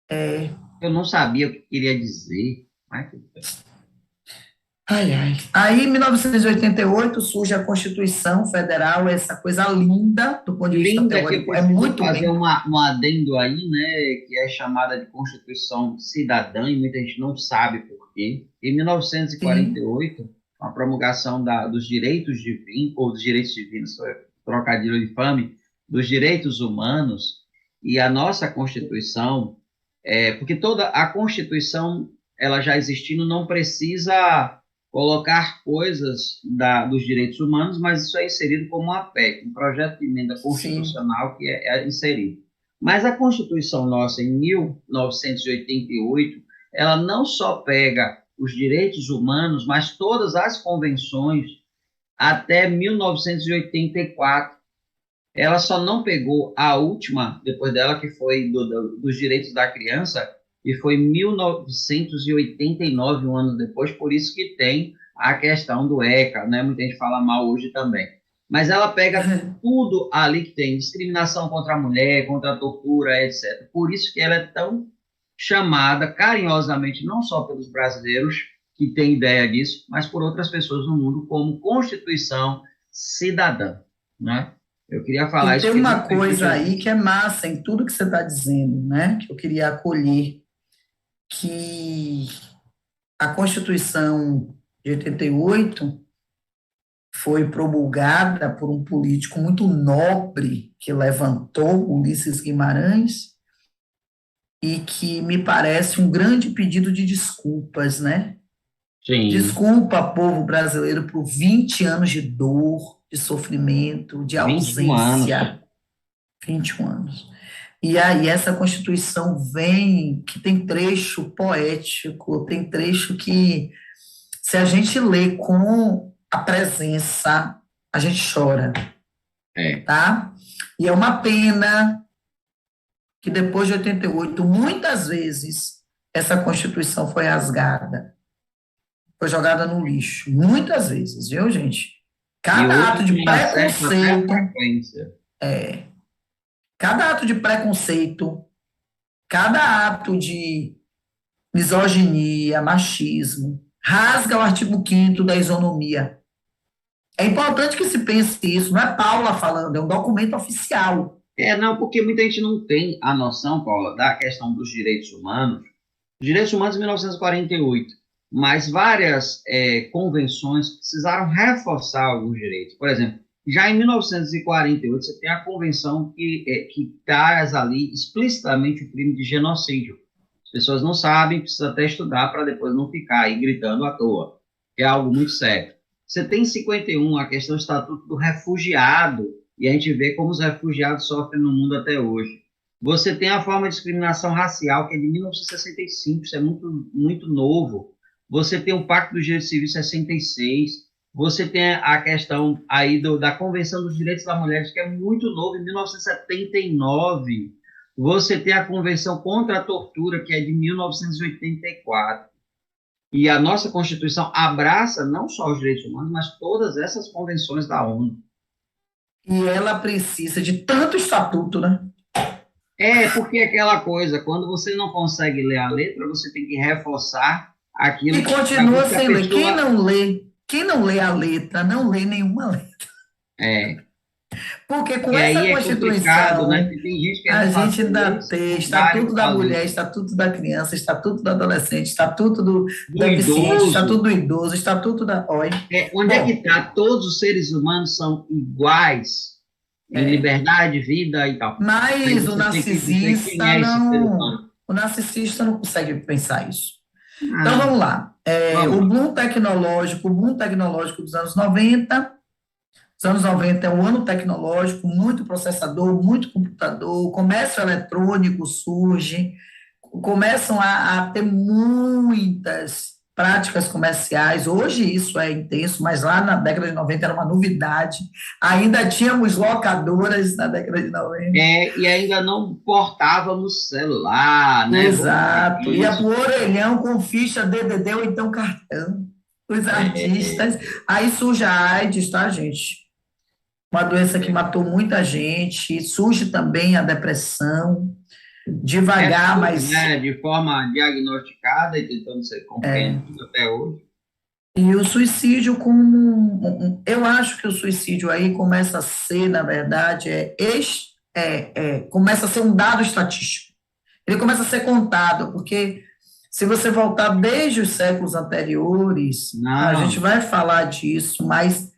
É. Eu não sabia o que queria dizer. Mas, Ai, ai. Aí, em 1988, surge a Constituição Federal, essa coisa linda, do ponto de vista linda, que eu teórico, é preciso muito fazer linda. um adendo aí, né, que é chamada de Constituição Cidadã, e muita gente não sabe por quê. Em Sim, 1948, com a promulgação dos direitos divinos, ou dos direitos divinos, trocadilho infame, dos direitos humanos, e a nossa Constituição, porque toda a Constituição, ela já existindo, não precisa colocar coisas dos direitos humanos, mas isso é inserido como uma PEC, um projeto de emenda sim. constitucional que é inserido. Mas a Constituição nossa, em 1988, ela não só pega os direitos humanos, mas todas as convenções até 1984. Ela só não pegou a última, depois dela, que foi dos direitos da criança, e foi em 1989, um ano depois, por isso que tem a questão do ECA, né? Muita gente fala mal hoje também. Mas ela pega tudo ali que tem, discriminação contra a mulher, contra a tortura, etc. Por isso que ela é tão chamada carinhosamente, não só pelos brasileiros, que têm ideia disso, mas por outras pessoas no mundo, como Constituição Cidadã, né? Eu queria falar E isso tem porque uma muita coisa gente. aí que é massa em tudo que você está dizendo, né? Que eu queria acolher, que a Constituição de 88 foi promulgada por um político muito nobre que levantou Ulisses Guimarães e que me parece um grande pedido de desculpas, né? Sim, Desculpa, povo brasileiro, por 20 anos de dor, de sofrimento, de 21 anos. ausência. 21 anos. E aí essa Constituição vem, que tem trecho poético, tem trecho que, se a gente lê com a presença, a gente chora, É. tá? E é uma pena que depois de 88, muitas vezes, essa Constituição foi rasgada, foi jogada no lixo, muitas vezes, viu, gente? E Cada hoje ato de com uma certa até preconceito, frequência. cada ato de preconceito, cada ato de misoginia, machismo, rasga o artigo 5º da isonomia. É importante que se pense isso, não é Paula falando, é um documento oficial. Não, porque muita gente não tem a noção, Paula, da questão dos direitos humanos. Direitos humanos em 1948, mas várias convenções precisaram reforçar alguns direitos. Por exemplo, já em 1948, você tem a convenção que traz ali explicitamente o crime de genocídio. As pessoas não sabem, precisa até estudar para depois não ficar aí gritando à toa, que é algo muito sério. Você tem em 51 a questão do Estatuto do Refugiado, e a gente vê como os refugiados sofrem no mundo até hoje. Você tem a forma de discriminação racial, que é de 1965, isso é muito, muito novo. Você tem o Pacto dos Direitos Civis 66. Você tem a questão aí da Convenção dos Direitos da Mulher, que é muito novo, em 1979. Você tem a Convenção contra a Tortura, que é de 1984. E a nossa Constituição abraça não só os direitos humanos, mas todas essas convenções da ONU. E ela precisa de tanto estatuto, né? Porque é aquela coisa, quando você não consegue ler a letra, você tem que reforçar E aquilo para continua que a sem ler. pessoa. Quem não lê a letra, não lê nenhuma letra. É, Porque com e essa aí é complicado, né? Constituição, Porque tem gente a querendo gente fazer ainda leis tem secundárias Estatuto da à Mulher, letra. Estatuto da Criança, Estatuto do Adolescente, Estatuto do Do Deficiente, Estatuto idoso, do Idoso, Estatuto da... Oi. onde é que Bom, está? Todos os seres humanos são iguais em é, liberdade, vida e tal. Aí mas você tem que dizer quem é esse ser humano. o narcisista não consegue pensar isso. Então Ah, vamos lá. vamos lá. O boom tecnológico dos anos 90. Os anos 90 é um ano tecnológico, muito processador, muito computador, o comércio eletrônico surge, começam a ter muitas práticas comerciais. Hoje isso é intenso, mas lá na década de 90 era uma novidade. Ainda tínhamos locadoras na década de 90. E ainda não portávamos celular, né? Vamos ver Exato. Ia para isso. o orelhão com ficha DDD ou então cartão. Os artistas. É, Aí surge a AIDS, tá, gente? Uma doença que matou muita gente. Surge também a depressão, devagar, tudo, mas. né? De forma diagnosticada e tentando ser compreendido até hoje. E o suicídio como. Eu acho que o suicídio aí começa a ser, na verdade, começa a ser um dado estatístico. Ele começa a ser contado, porque se você voltar desde os séculos anteriores, a gente Não, vai falar disso, mas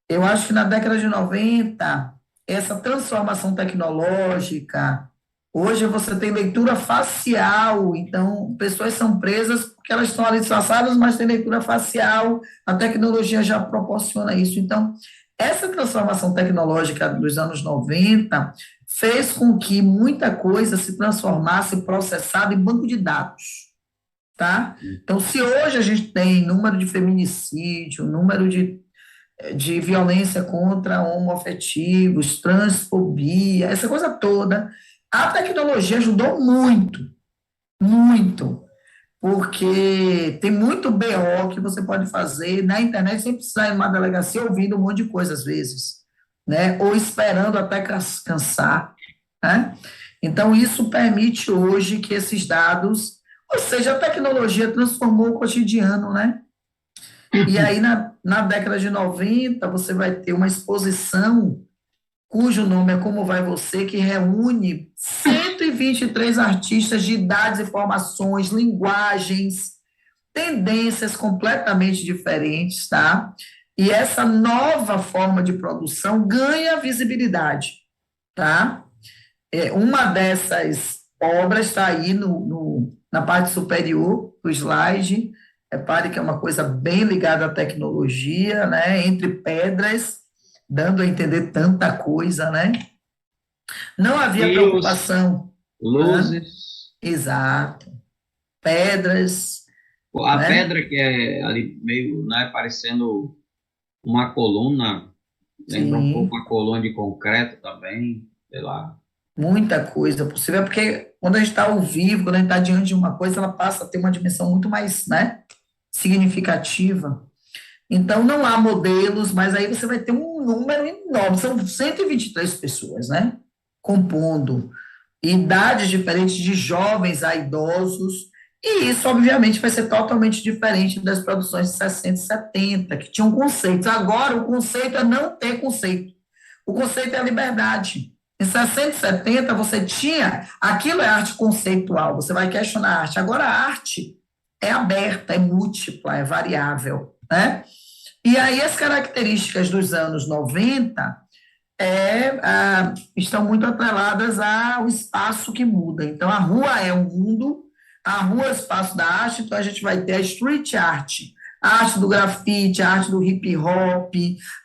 eu acho que na década de 90 essa transformação tecnológica, hoje você tem leitura facial, então pessoas são presas porque elas estão ali disfarçadas, mas tem leitura facial, a tecnologia já proporciona isso. Então, essa transformação tecnológica dos anos 90 fez com que muita coisa se transformasse processada em banco de dados, tá? Então, se hoje a gente tem número de feminicídio, número de violência contra homoafetivos, transfobia, essa coisa toda. A tecnologia ajudou muito, muito, porque tem muito BO que você pode fazer na internet sem precisar ir numa delegacia ouvindo um monte de coisa às vezes, né? Ou esperando até cansar, né? Então, isso permite hoje que esses dados, ou seja, a tecnologia transformou o cotidiano, né? E aí, na década de 90 você vai ter uma exposição cujo nome é Como Vai Você, que reúne 123 artistas de idades e formações, linguagens, tendências completamente diferentes, tá? E essa nova forma de produção ganha visibilidade, tá? Uma dessas obras está aí na parte superior do slide, Repare que é uma coisa bem ligada à tecnologia, né? Entre pedras, dando a entender tanta coisa, né? Não havia Fios, preocupação, né? luzes, Exato. Pedras, a né? pedra que é ali meio, né, parecendo uma coluna, lembra um pouco Sim, uma coluna de concreto também, sei lá. muita coisa possível, porque quando a gente está ao vivo, quando a gente está diante de uma coisa, ela passa a ter uma dimensão muito mais, né, significativa. Então, não há modelos, mas aí você vai ter um número enorme, são 123 pessoas, né, compondo, idades diferentes, de jovens a idosos, e isso, obviamente, vai ser totalmente diferente das produções de 60 e 70, que tinham conceitos. Agora, o conceito é não ter conceito. O conceito é a liberdade. Em 60 e 70, você tinha. Aquilo é arte conceitual, você vai questionar a arte. Agora, a arte é aberta, é múltipla, é variável. Né? E aí, as características dos anos 90 estão muito atreladas ao espaço que muda. Então, a rua é o mundo, a rua é o espaço da arte, então a gente vai ter a street art, a arte do grafite, a arte do hip hop,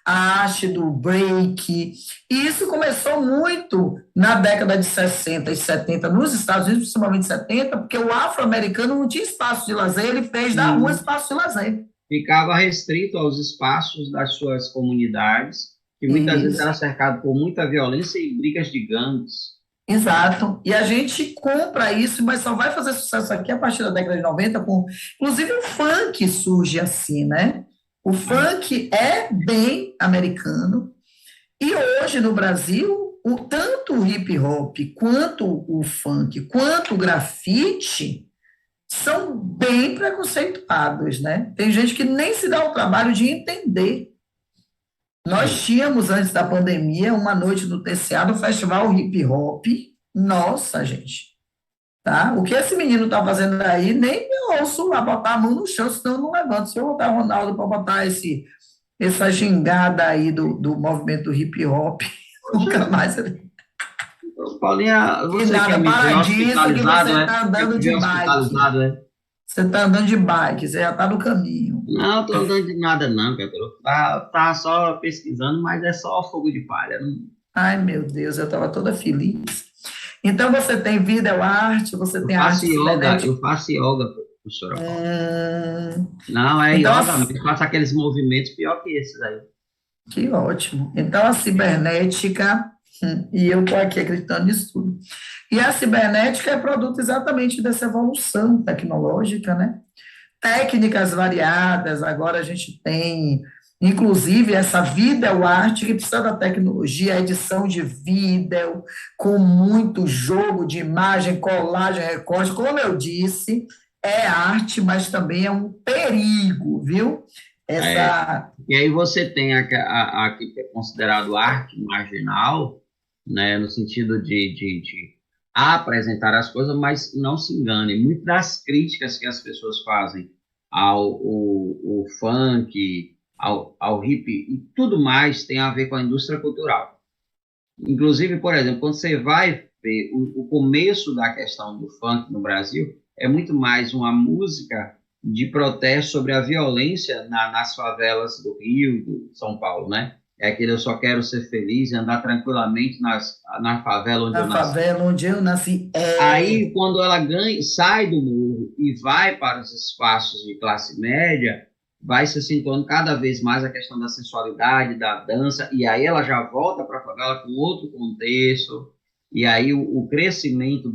a arte do break. E isso começou muito na década de 60 e 70 nos Estados Unidos, principalmente 70, porque o afro-americano não tinha espaço de lazer, ele fez da rua Sim, espaço de lazer. ficava restrito aos espaços das suas comunidades, que muitas vezes era Isso. cercado por muita violência e brigas de gangues. Exato. E a gente compra isso, mas só vai fazer sucesso aqui a partir da década de 90 com, inclusive o funk surge assim, né? O Né? funk é bem americano e hoje no Brasil, tanto o hip hop quanto o funk, quanto o grafite são bem preconceituados, né? Tem gente que nem se dá o trabalho de entender. Nós Sim. tínhamos, antes da pandemia, uma noite no TCA do Festival Hip Hop. Nossa, gente, tá? O que esse menino tá fazendo aí, nem eu ouço lá botar a mão no chão, senão eu não levanto. Se eu botar o Ronaldo para botar essa gingada aí do movimento do hip hop, Poxa, nunca mais. Paulinha, Que você quer nada, me ver para disso que você hospitalizado, é? está Quer andando me de ver bike. hospitalizado, é? Você está andando de bike, você já está no caminho. Não, tô andando de nada não, Pedro. Tá só pesquisando, mas é só fogo de palha. Ai, meu Deus, eu estava toda feliz. Então, você tem vida, arte, você tem a arte Eu cibernética. faço yoga, professora Paula. Hum, Não, é então, yoga, mas eu faço aqueles movimentos pior que esses aí. que ótimo. Então, a cibernética, e eu estou aqui acreditando nisso tudo. E a cibernética é produto exatamente dessa evolução tecnológica, né? Técnicas variadas, agora a gente tem, inclusive, essa videoarte que precisa da tecnologia, a edição de vídeo, com muito jogo de imagem, colagem, recorte. Como eu disse, é arte, mas também é um perigo, viu? É, Essa. e aí você tem a que é considerado arte marginal, né, no sentido de apresentar as coisas, mas não se engane, muitas das críticas que as pessoas fazem ao funk, ao hip e tudo mais tem a ver com a indústria cultural. Inclusive, por exemplo, quando você vai ver o começo da questão do funk no Brasil, é muito mais uma música de protesto sobre a violência nas favelas do Rio, de São Paulo, né? É aquele eu só quero ser feliz e andar tranquilamente na favela onde eu Na nasci. favela onde eu nasci, Aí, quando ela ganha, sai do morro e vai para os espaços de classe média, vai se acentuando cada vez mais a questão da sensualidade, da dança, e aí ela já volta para a favela com outro contexto, e aí o crescimento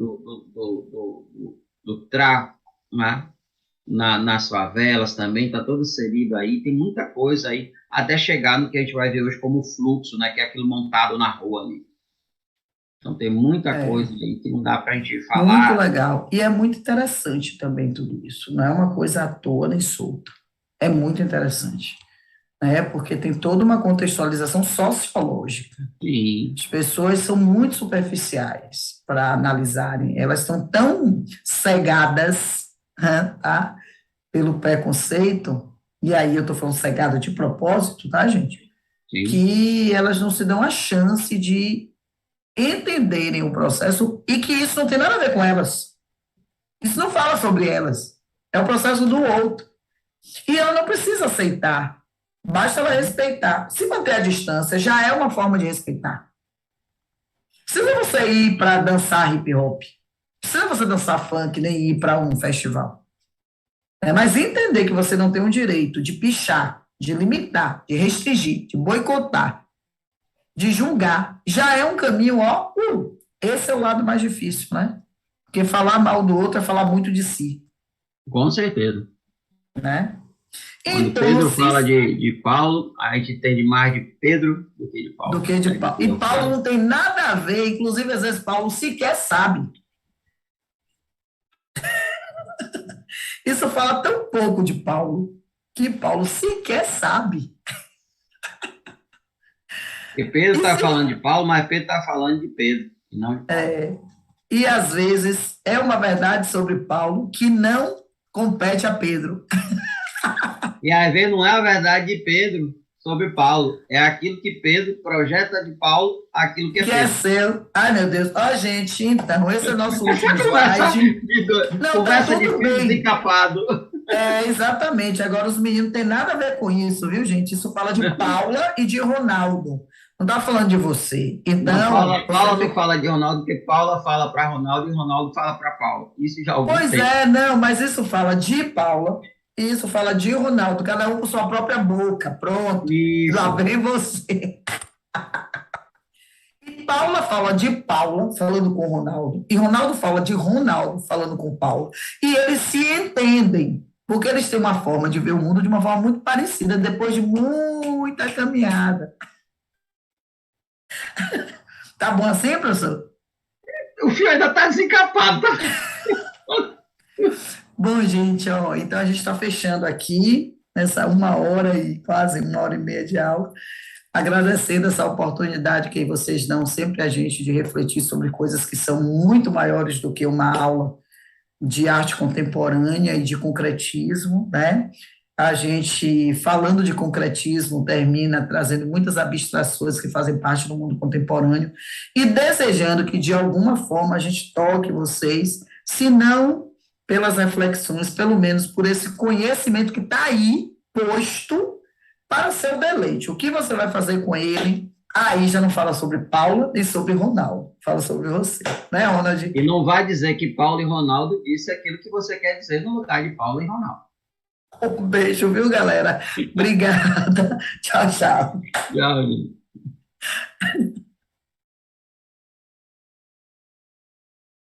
do tráfico, né, nas favelas também está todo inserido aí, tem muita coisa aí, até chegar no que a gente vai ver hoje como fluxo, né, que é aquilo montado na rua ali. Então tem muita coisa é aí que não dá para a gente muito falar. legal. E é muito interessante também tudo isso. Não é uma coisa à toa nem solta. É muito interessante, né? Porque tem toda uma contextualização sociológica. Sim, As pessoas são muito superficiais para analisarem. Elas estão tão cegadas, né, tá? Pelo preconceito, e aí eu estou falando cegada de propósito, tá, gente? sim. Que elas não se dão a chance de entenderem o processo e que isso não tem nada a ver com elas. Isso não fala sobre elas. É o processo do outro. E ela não precisa aceitar, basta ela respeitar. Se manter a distância já é uma forma de respeitar. Precisa você ir para dançar hip hop, precisa você dançar funk, nem ir para um festival. Mas entender que você não tem o direito de pichar, de limitar, de restringir, de boicotar, de julgar, já é um caminho, ó, esse é o lado mais difícil, né? Porque falar mal do outro é falar muito de si, Com certeza. né? Quando Então, Pedro fala de Paulo, a gente entende mais de Pedro do que de do Paulo. que de É Paulo. que E eu Paulo falo. não tem nada a ver, inclusive às vezes Paulo sequer sabe. Isso fala tão pouco de Paulo, que Paulo sequer sabe. E Pedro E, está se, falando de Paulo, mas Pedro está falando de Pedro, e não de Paulo. e às vezes é uma verdade sobre Paulo que não compete a Pedro. E às vezes não é a verdade de Pedro sobre Paulo, é aquilo que Pedro projeta de Paulo, aquilo que é Que é Pedro. seu. Ai, meu Deus. Ó, gente, então, esse é o nosso último Conversa, slide. Não, tá conversa de tudo filho bem. desencapado. Exatamente. Agora, os meninos não têm nada a ver com isso, viu, gente? Isso fala de Paula e de Ronaldo. Não tá falando de você. Não, Então, Paula você não fica. fala de Ronaldo, porque Paula fala para Ronaldo e Ronaldo fala para Paula. Isso já há algum Pois tempo. é, não, mas isso fala de Paula, e isso fala de Ronaldo, cada um com sua própria boca. Pronto. Lá Isso. vem você. E Paula fala de Paula, falando com Ronaldo, e Ronaldo fala de Ronaldo, falando com Paula. E eles se entendem, porque eles têm uma forma de ver o mundo de uma forma muito parecida, depois de muita caminhada. Tá bom assim, professor? O fio ainda está desencapado. Tá? Bom, gente, ó, então a gente está fechando aqui, nessa 1 hora e quase 1 hora e meia de aula, agradecendo essa oportunidade que vocês dão sempre a gente de refletir sobre coisas que são muito maiores do que uma aula de arte contemporânea e de concretismo, né? A gente, falando de concretismo, termina trazendo muitas abstrações que fazem parte do mundo contemporâneo e desejando que, de alguma forma, a gente toque vocês, se não pelas reflexões, pelo menos por esse conhecimento que está aí posto para o seu deleite. O que você vai fazer com ele? Aí já não fala sobre Paula e sobre Ronaldo, fala sobre você, né, Ronald? E não vai dizer que Paulo e Ronaldo disse aquilo que você quer dizer no lugar de Paulo e Ronaldo. Um beijo, viu, galera? Obrigada. Tchau, tchau. Já,